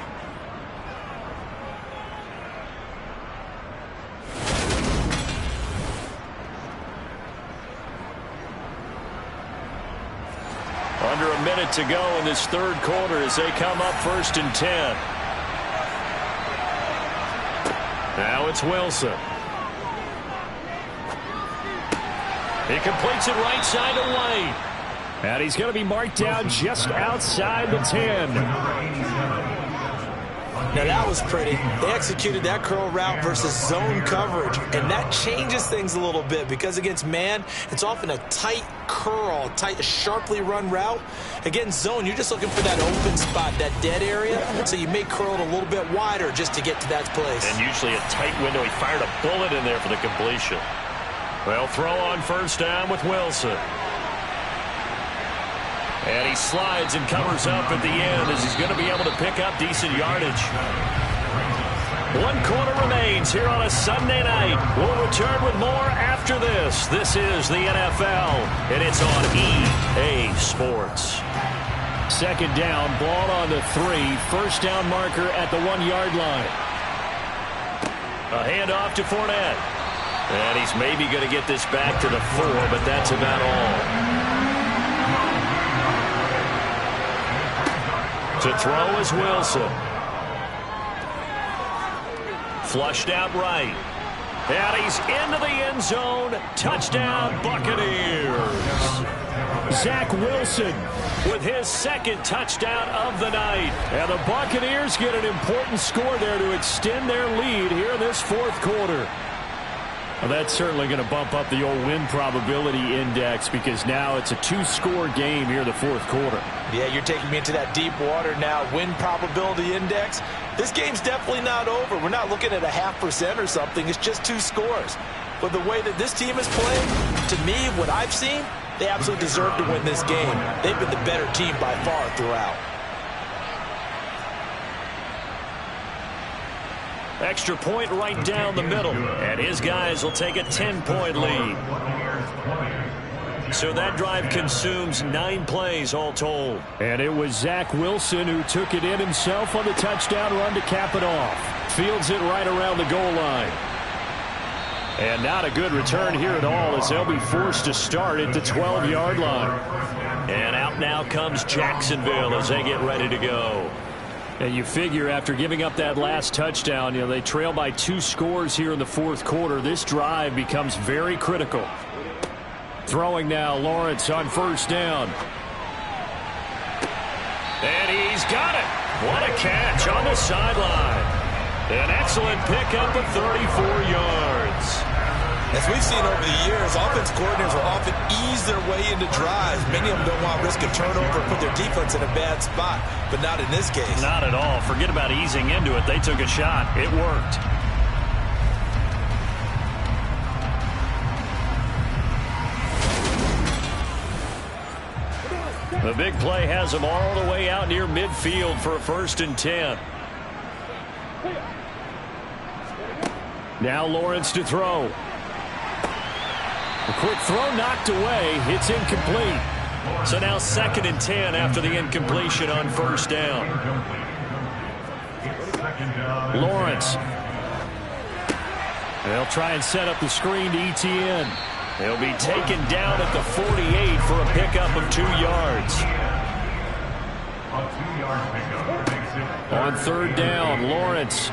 Under a minute to go in this 3rd quarter as they come up 1st and 10. Now it's Wilson. He completes it right side to Lane. And he's going to be marked down just outside the 10. Now that was pretty. They executed that curl route versus zone coverage, and that changes things a little bit because against man, it's often a tight curl, tight, sharply run route. Against zone, you're just looking for that open spot, that dead area, so you may curl it a little bit wider just to get to that place. And usually a tight window. He fired a bullet in there for the completion. Well, throw on 1st down with Wilson. And he slides and covers up at the end as he's going to be able to pick up decent yardage. 1 quarter remains here on a Sunday night. We'll return with more after this. This is the NFL, and it's on EA Sports. 2nd down, ball on the 3. 1st down marker at the 1-yard line. A handoff to Fournette. And he's maybe going to get this back to the 4, but that's about all. To throw is Wilson. Flushed out right. And he's into the end zone. Touchdown, Buccaneers. Zach Wilson with his second touchdown of the night. And the Buccaneers get an important score there to extend their lead here in this fourth quarter. Well, that's certainly going to bump up the old win probability index because now it's a two-score game here in the fourth quarter. Yeah, you're taking me into that deep water now. Win probability index. This game's definitely not over. We're not looking at a 0.5% or something. It's just 2 scores. But the way that this team is playing, to me, what I've seen, they absolutely deserve to win this game. They've been the better team by far throughout. Extra point right down the middle. And his guys will take a 10-point lead. So that drive consumes 9 plays all told. And it was Zach Wilson who took it in himself on the touchdown run to cap it off. Fields it right around the goal line. And not a good return here at all as they'll be forced to start at the 12-yard line. And out now comes Jacksonville as they get ready to go. And you figure after giving up that last touchdown, they trail by 2 scores here in the fourth quarter. This drive becomes very critical. Throwing now, Lawrence on first down. And he's got it. What a catch on the sideline. An excellent pickup of 34 yards. As we've seen over the years, offense coordinators will often ease their way into drives. Many of them don't want to risk a turnover and put their defense in a bad spot, but not in this case. Not at all. Forget about easing into it. They took a shot. It worked. The big play has them all the way out near midfield for a 1st and 10. Now Lawrence to throw. A quick throw knocked away. It's incomplete. So now 2nd and 10 after the incompletion on first down. Lawrence. They'll try and set up the screen to Etienne. He'll be taken down at the 48 for a pickup of 2 yards. On 3rd down, Lawrence.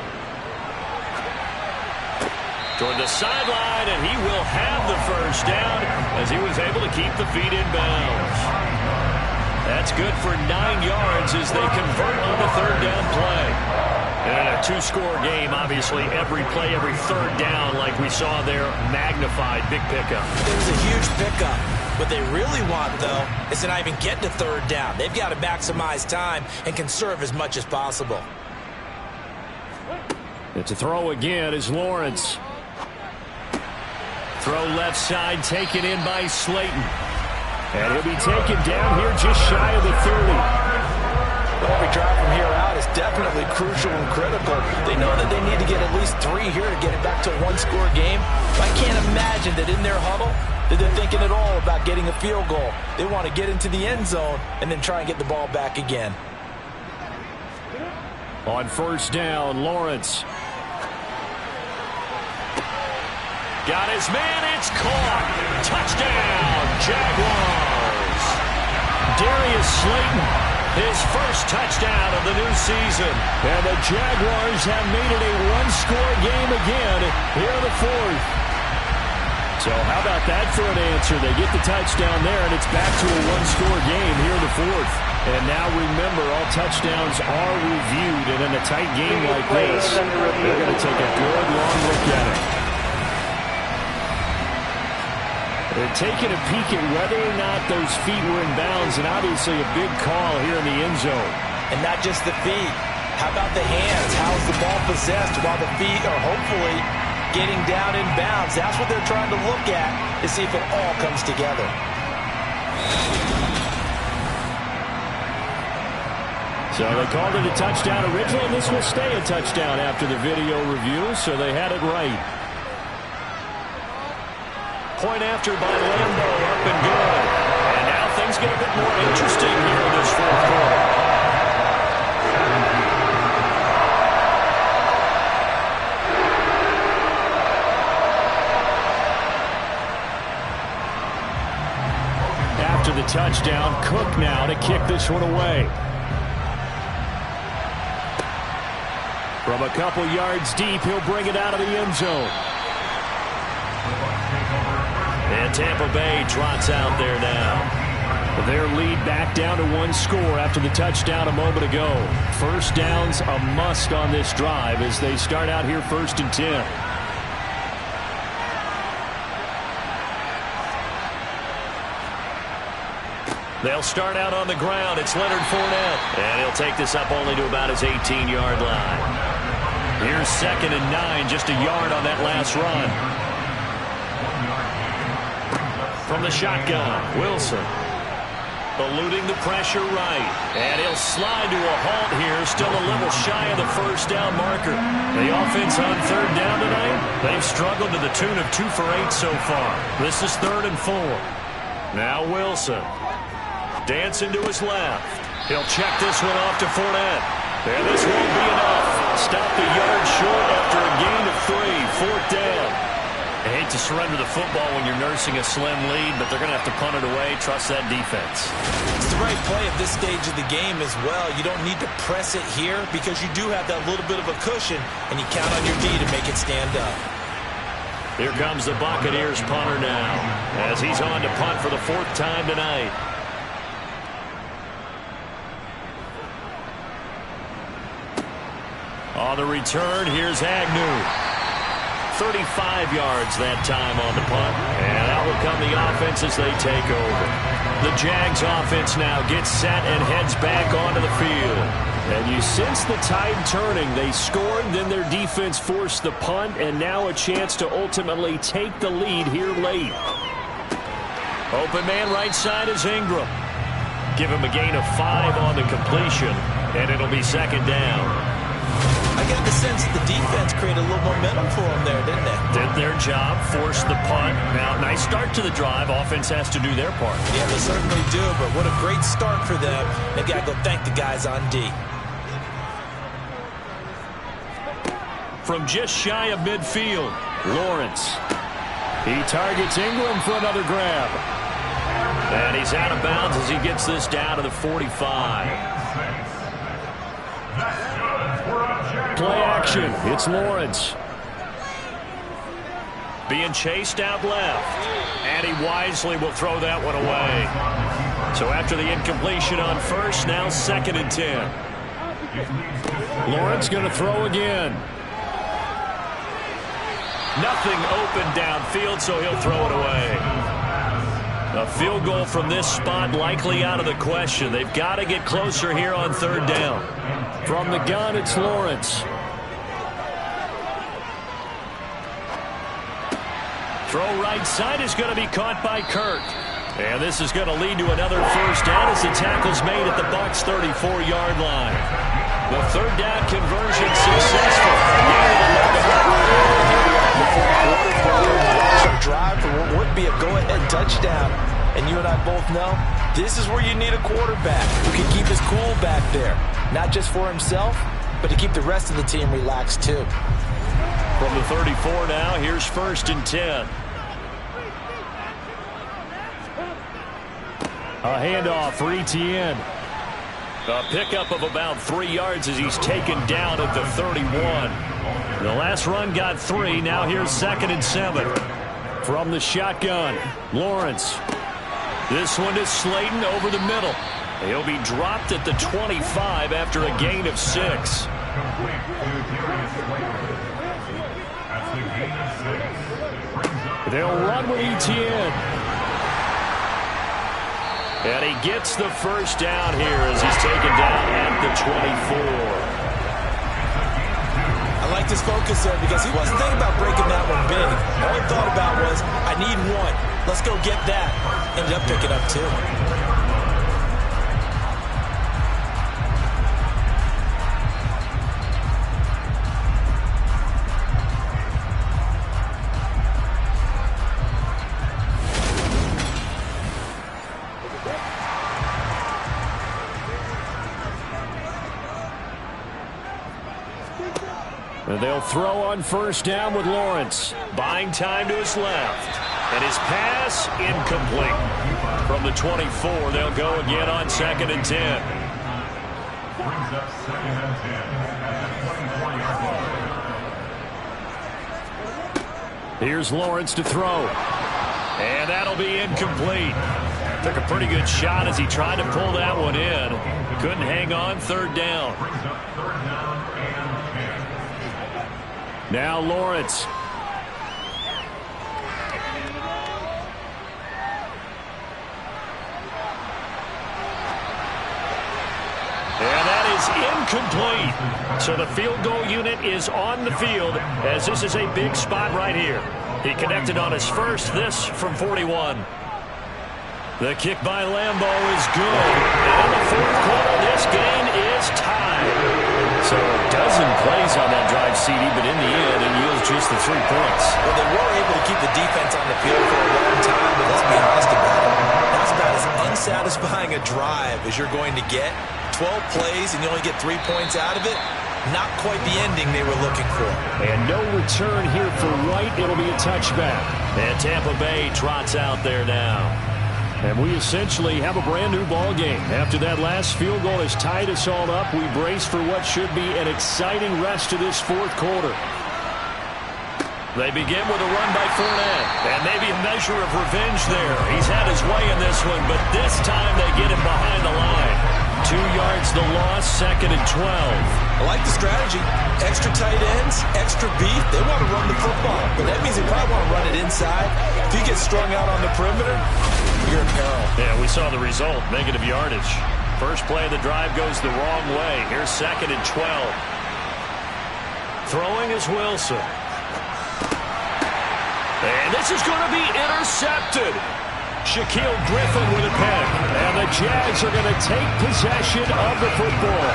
Toward the sideline, and he will have the first down as he was able to keep the feet in bounds. That's good for 9 yards as they convert on the 3rd down play. And a 2-score game, obviously, every play, every 3rd down, like we saw there, magnified, big pickup. It was a huge pickup. What they really want, though, is to not even get to 3rd down. They've got to maximize time and conserve as much as possible. It's a throw again is Lawrence. Throw left side, taken in by Slayton. And he'll be taken down here just shy of the 30. But every drive from here out is definitely crucial and critical. They know that they need to get at least 3 here to get it back to a 1-score game. I can't imagine that in their huddle that they're thinking at all about getting a field goal. They want to get into the end zone and then try and get the ball back again. On first down, Lawrence. Got his man, it's caught. Touchdown, Jaguars. Darius Slayton, his first touchdown of the new season. And the Jaguars have made it a 1-score game again here in the 4th. So how about that for an answer? They get the touchdown there, and it's back to a 1-score game here in the 4th. And now remember, all touchdowns are reviewed, and in a tight game like this, they're going to take a good, long look at it. They're taking a peek at whether or not those feet were in bounds, and obviously a big call here in the end zone. And not just the feet. How about the hands? How's the ball possessed while the feet are hopefully getting down in bounds? That's what they're trying to look at to see if it all comes together. So they called it a touchdown originally, and this will stay a touchdown after the video review, so they had it right. Point after by Lambo, up and good. And now things get a bit more interesting here in this 4th quarter. After the touchdown, Cook now to kick this one away. From a couple yards deep, he'll bring it out of the end zone. And Tampa Bay trots out there now. Their lead back down to one score after the touchdown a moment ago. First down's a must on this drive as they start out here 1st and 10. They'll start out on the ground. It's Leonard Fournette. And he'll take this up only to about his 18-yard line. Here's 2nd and 9, just a yard on that last run. From the shotgun, Wilson. Eluding the pressure right. And he'll slide to a halt here, still a little shy of the first down marker. The offense on 3rd down tonight, they've struggled to the tune of 2 for 8 so far. This is 3rd and 4. Now Wilson. Dancing to his left. He'll check this one off to Fournette. And this won't be enough. Stop the yard short after a gain of 3. 4th down. I hate to surrender the football when you're nursing a slim lead, but they're going to have to punt it away. Trust that defense. It's the right play at this stage of the game as well. You don't need to press it here because you do have that little bit of a cushion, and you count on your D to make it stand up. Here comes the Buccaneers punter now as he's on to punt for the 4th time tonight. On the return, here's Agnew. 35 yards that time on the punt. And out will come the offense as they take over. The Jags offense now gets set and heads back onto the field. And you sense the tide turning. They scored, then their defense forced the punt, and now a chance to ultimately take the lead here late. Open man right side is Ingram. Give him a gain of 5 on the completion, and it'll be 2nd down. I get the sense that the defense created a little momentum for them there, didn't they? Did their job, forced the punt. Now, nice start to the drive. Offense has to do their part. Yeah, they certainly do, but what a great start for them. They've got to go thank the guys on D. From just shy of midfield, Lawrence. He targets Ingram for another grab. And he's out of bounds as he gets this down to the 45. Play action. It's Lawrence. Being chased out left. And he wisely will throw that one away. So after the incompletion on 1st, now 2nd and 10. Lawrence going to throw again. Nothing open downfield, so he'll throw it away. A field goal from this spot likely out of the question. They've got to get closer here on 3rd down. From the gun, it's Lawrence. Throw right side is going to be caught by Kirk. And this is going to lead to another 1st down as the tackle's made at the Bucs' 34-yard line. The 3rd down conversion successful. Drive for what would be a go-ahead touchdown. And you and I both know this is where you need a quarterback who can keep his cool back there. Not just for himself, but to keep the rest of the team relaxed too. From the 34 now, here's 1st and 10. A handoff for Etienne. A pickup of about 3 yards as he's taken down at the 31. The last run got 3. Now here's 2nd and 7. From the shotgun, Lawrence. This one is Slayton over the middle. He'll be dropped at the 25 after a gain of 6. They'll run with Etienne. And he gets the 1st down here as he's taken down at the 24. I liked his focus there because he wasn't thinking about breaking that one big. All he thought about was, I need 1. Let's go get that. Ended up picking up 2. And they'll throw on 1st down with Lawrence. Buying time to his left. And his pass incomplete. From the 24, they'll go again on 2nd and 10. Brings up 2nd and 10 at the 24-yard line. Here's Lawrence to throw. And that'll be incomplete. Took a pretty good shot as he tried to pull that one in. Couldn't hang on, third down. Now Lawrence. And that is incomplete. So the field goal unit is on the field as this is a big spot right here. He connected on his first, this from 41. The kick by Lambeau is good. And in the fourth quarter, this game is tied. So a dozen plays on that drive, CD, but in the end, it yields just the 3 points. Well, they were able to keep the defense on the field for a long time, but let's be honest about it. That's about as unsatisfying a drive as you're going to get. 12 plays and you only get 3 points out of it. Not quite the ending they were looking for. And no return here for White. It'll be a touchback. And Tampa Bay trots out there now. And we essentially have a brand new ball game. After that last field goal has tied us all up, we brace for what should be an exciting rest of this fourth quarter. They begin with a run by Fournette. And maybe a measure of revenge there. He's had his way in this one, but this time they get him behind the line. 2 yards the loss, 2nd and 12. I like the strategy. Extra tight ends, extra beef. They want to run the football, but that means they probably want to run it inside. If you get strung out on the perimeter, you're in peril. Yeah, we saw the result, negative yardage. First play of the drive goes the wrong way. Here's 2nd and 12. Throwing is Wilson. And this is going to be intercepted. Shaquille Griffin with a pick. And the Jags are going to take possession of the football.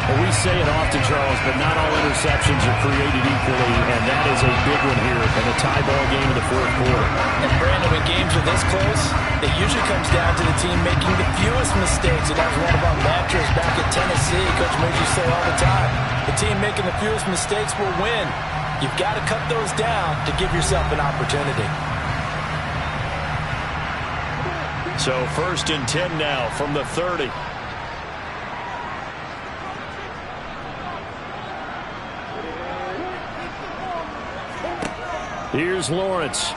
Well, we say it often, Charles, but not all interceptions are created equally, and that is a big one here in a tie ball game in the fourth quarter. And Brandon, when games are this close, it usually comes down to the team making the fewest mistakes. And that was one of our mantras back at Tennessee. Coach Murphy say all the time, the team making the fewest mistakes will win. You've got to cut those down to give yourself an opportunity. So 1st and 10 now from the 30. Here's Lawrence.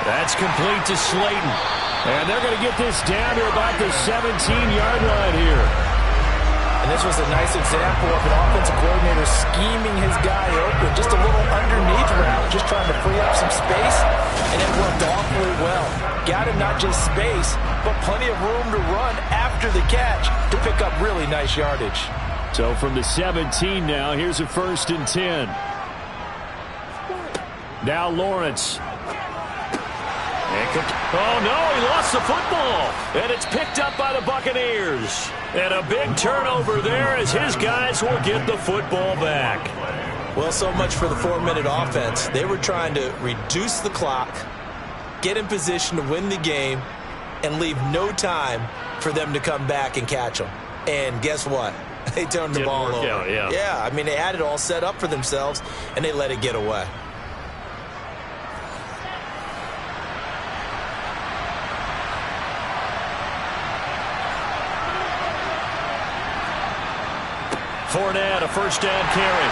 That's complete to Slayton. And they're going to get this down to about the 17-yard line here. And this was a nice example of an offensive coordinator scheming his guy open. Just a little underneath route, just trying to free up some space. And it worked awfully well. Got him not just space, but plenty of room to run after the catch to pick up really nice yardage. So from the 17 now, here's a 1st and 10. Now Lawrence. Oh, no, he lost the football. And it's picked up by the Buccaneers. And a big turnover there as his guys will get the football back. Well, so much for the 4-minute offense. They were trying to reduce the clock, get in position to win the game, and leave no time for them to come back and catch them. And guess what? They turned the ball over. Yeah, I mean, they had it all set up for themselves, and they let it get away. Fournette, a first down carry.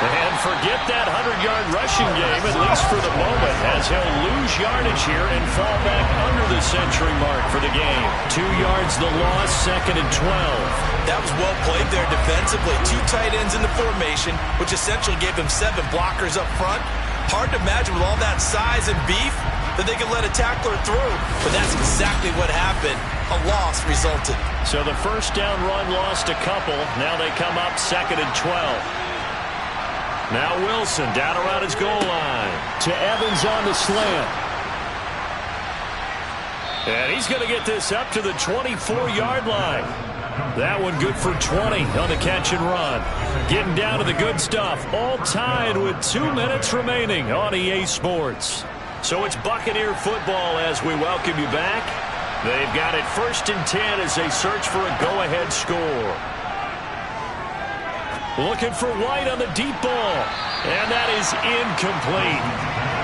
And forget that 100-yard rushing game, at least for the moment, as he'll lose yardage here and fall back under the century mark for the game. 2 yards the loss, 2nd and 12. That was well played there defensively. 2 tight ends in the formation, which essentially gave them 7 blockers up front. Hard to imagine with all that size and beef that they could let a tackler through. But that's exactly what happened. A loss resulted. So the first down run lost a couple. Now they come up 2nd and 12. Now Wilson down around his goal line. To Evans on the slant. And he's going to get this up to the 24-yard line. That one good for 20 on the catch and run. Getting down to the good stuff. All tied with 2 minutes remaining on EA Sports. So it's Buccaneer football as we welcome you back. They've got it 1st and 10 as they search for a go-ahead score. Looking for White on the deep ball. And that is incomplete.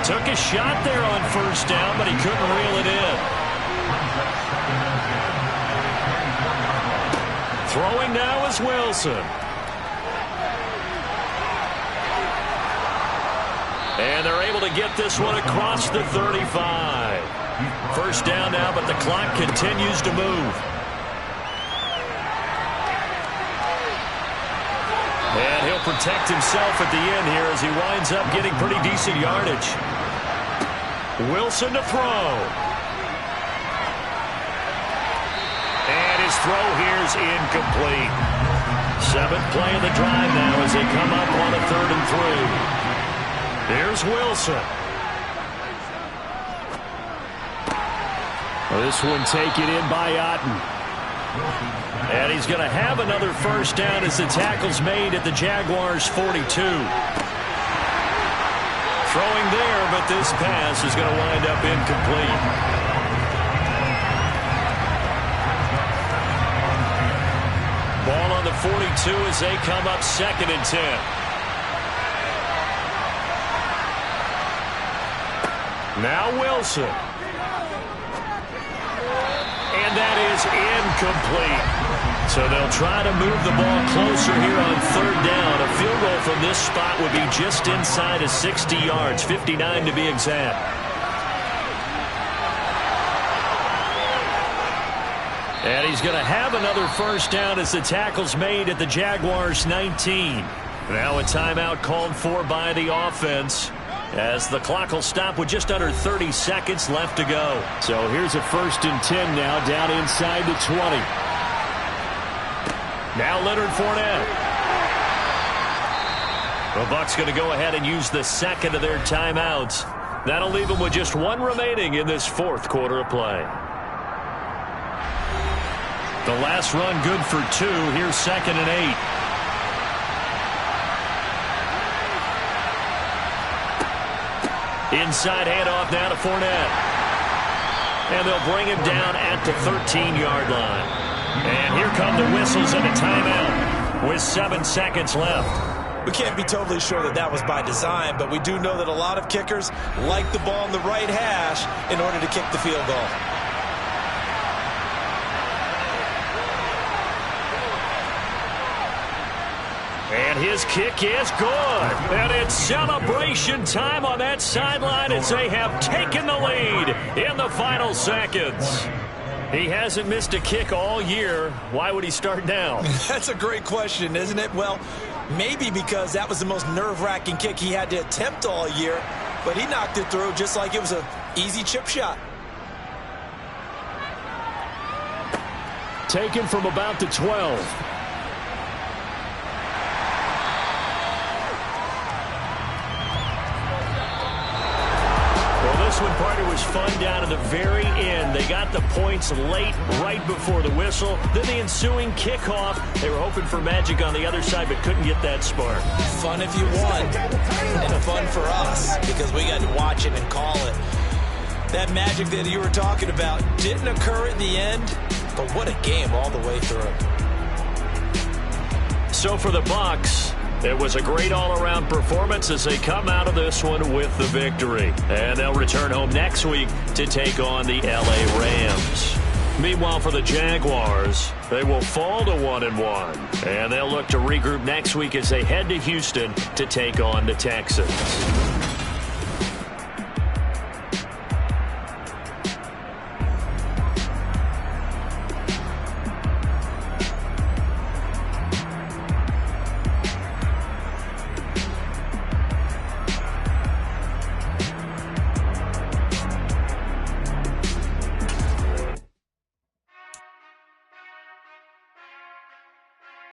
Took a shot there on 1st down, but he couldn't reel it in. Throwing now is Wilson. And they're able to get this one across the 35. First down now, but the clock continues to move. And he'll protect himself at the end here as he winds up getting pretty decent yardage. Wilson to throw. And his throw here's incomplete. Seventh play of the drive now as they come up on a 3rd and 3. Here's Wilson. Well, this one taken in by Otten. And he's going to have another first down as the tackle's made at the Jaguars' 42. Throwing there, but this pass is going to wind up incomplete. Ball on the 42 as they come up 2nd and 10. Now Wilson. And that is incomplete. So they'll try to move the ball closer here on 3rd down. A field goal from this spot would be just inside of 60 yards, 59 to be exact. And he's going to have another first down as the tackle's made at the Jaguars' 19. Now a timeout called for by the offense, as the clock will stop with just under 30 seconds left to go. So here's a 1st and 10 now, down inside the 20. Now Leonard Fournette. The Bucs going to go ahead and use the 2nd of their timeouts. That'll leave them with just 1 remaining in this 4th quarter of play. The last run good for 2. Here's 2nd and 8. Inside handoff now to Fournette. And they'll bring him down at the 13-yard line. And here come the whistles and a timeout with 7 seconds left. We can't be totally sure that that was by design, but we do know that a lot of kickers like the ball in the right hash in order to kick the field goal. And his kick is good. And it's celebration time on that sideline as they have taken the lead in the final seconds. He hasn't missed a kick all year. Why would he start now? That's a great question, isn't it? Well, maybe because that was the most nerve-wracking kick he had to attempt all year, but he knocked it through just like it was an easy chip shot. Taken from about the 12. This one, partner, was fun down to the very end. They got the points late, right before the whistle. Then the ensuing kickoff. They were hoping for magic on the other side, but couldn't get that spark. Fun if you won, and fun for us because we got to watch it and call it. That magic that you were talking about didn't occur at the end, but what a game all the way through. So for the Bucs, it was a great all-around performance as they come out of this one with the victory. And they'll return home next week to take on the L.A. Rams. Meanwhile, for the Jaguars, they will fall to 1-1. And they'll look to regroup next week as they head to Houston to take on the Texans.